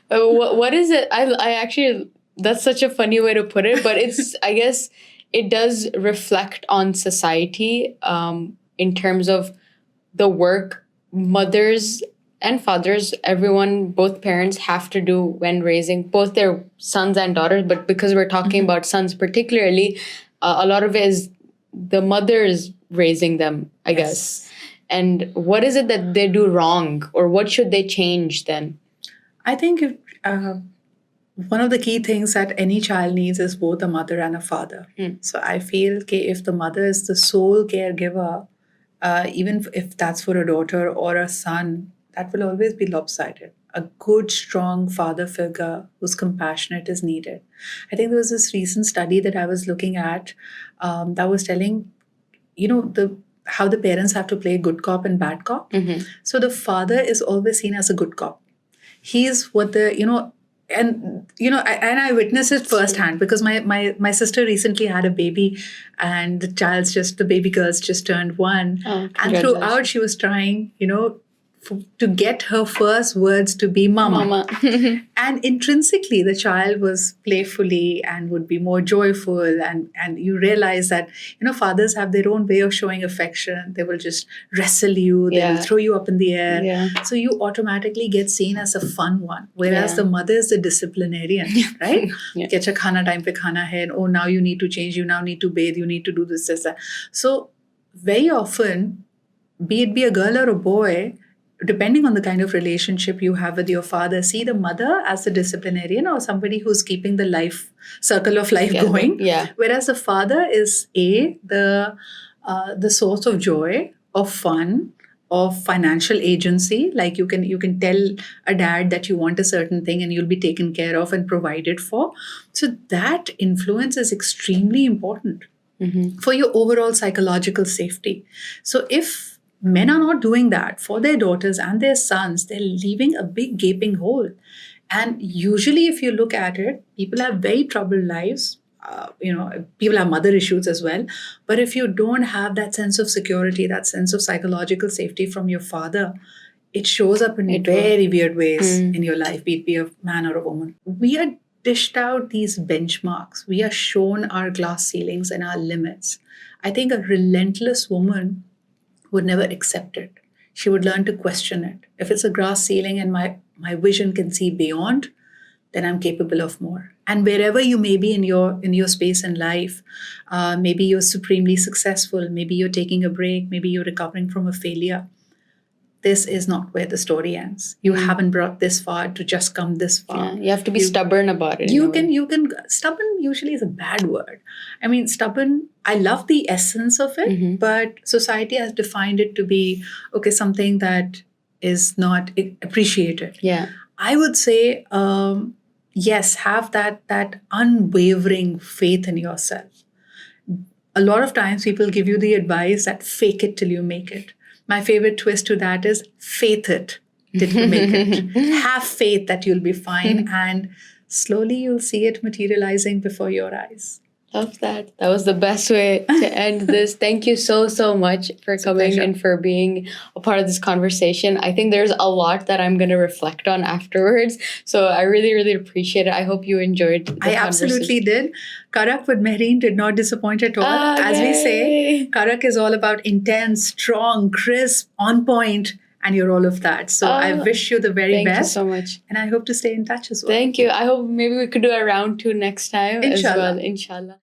What is it? I actually, that's such a funny way to put it, but it's, I guess it does reflect on society in terms of the work mothers and fathers, everyone, both parents have to do when raising both their sons and daughters. But because we're talking about sons particularly, a lot of it is the mothers raising them, I guess. And what is it that they do wrong, or what should they change then? I think one of the key things that any child needs is both a mother and a father. So I feel if the mother is the sole caregiver, even if that's for a daughter or a son, that will always be lopsided. a good, strong father figure who's compassionate is needed. I think there was this recent study that I was looking at that was telling, the how the parents have to play good cop and bad cop. So the father is always seen as a good cop. He's what I witnessed it firsthand because my sister recently had a baby, and the baby girl's just turned 1, and throughout she was trying, to get her first words to be mama. And intrinsically, the child was playfully and would be more joyful. And you realize that, fathers have their own way of showing affection. They will just wrestle you. They will throw you up in the air. Yeah. So you automatically get seen as a fun one. Whereas the mother is the disciplinarian, right? Kecha khana time pe khana hai. And, oh, now you need to change. You now need to bathe. You need to do this, that. So very often, be it a girl or a boy, depending on the kind of relationship you have with your father, see the mother as the disciplinarian or somebody who's keeping the circle of life going. Yeah. Whereas the father is the source of joy, of fun, of financial agency. Like you can tell a dad that you want a certain thing and you'll be taken care of and provided for. So that influence is extremely important for your overall psychological safety. So if men are not doing that for their daughters and their sons, they're leaving a big gaping hole. And usually, if you look at it, people have very troubled lives. People have mother issues as well. But if you don't have that sense of security, that sense of psychological safety from your father, it shows up in very weird ways in your life, be it be a man or a woman. We are dished out these benchmarks. We are shown our glass ceilings and our limits. I think a relentless woman would never accept it. She would learn to question it. If it's a glass ceiling and my vision can see beyond, then I'm capable of more. And wherever you may be in your space in life, maybe you're supremely successful, maybe you're taking a break, maybe you're recovering from a failure. This is not where the story ends. You haven't brought this far to just come this far. Yeah, you have to be stubborn about it. Stubborn usually is a bad word. I mean, stubborn, I love the essence of it, but society has defined it to be, something that is not appreciated. Yeah. I would say, yes, have that unwavering faith in yourself. A lot of times people give you the advice that fake it till you make it. My favorite twist to that is faith it till you make it. Have faith that you'll be fine, and slowly you'll see it materializing before your eyes. Love that. That was the best way to end this. Thank you so, so much for coming and for being a part of this conversation. I think there's a lot that I'm going to reflect on afterwards. So I really, really appreciate it. I hope you enjoyed the conversation. I absolutely did. Karak with Mahreen did not disappoint at all. As we say, Karak is all about intense, strong, crisp, on point. And you're all of that. So I wish you the very best. Thank you so much. And I hope to stay in touch as well. Thank you. I hope maybe we could do a round 2 next time as well. Inshallah.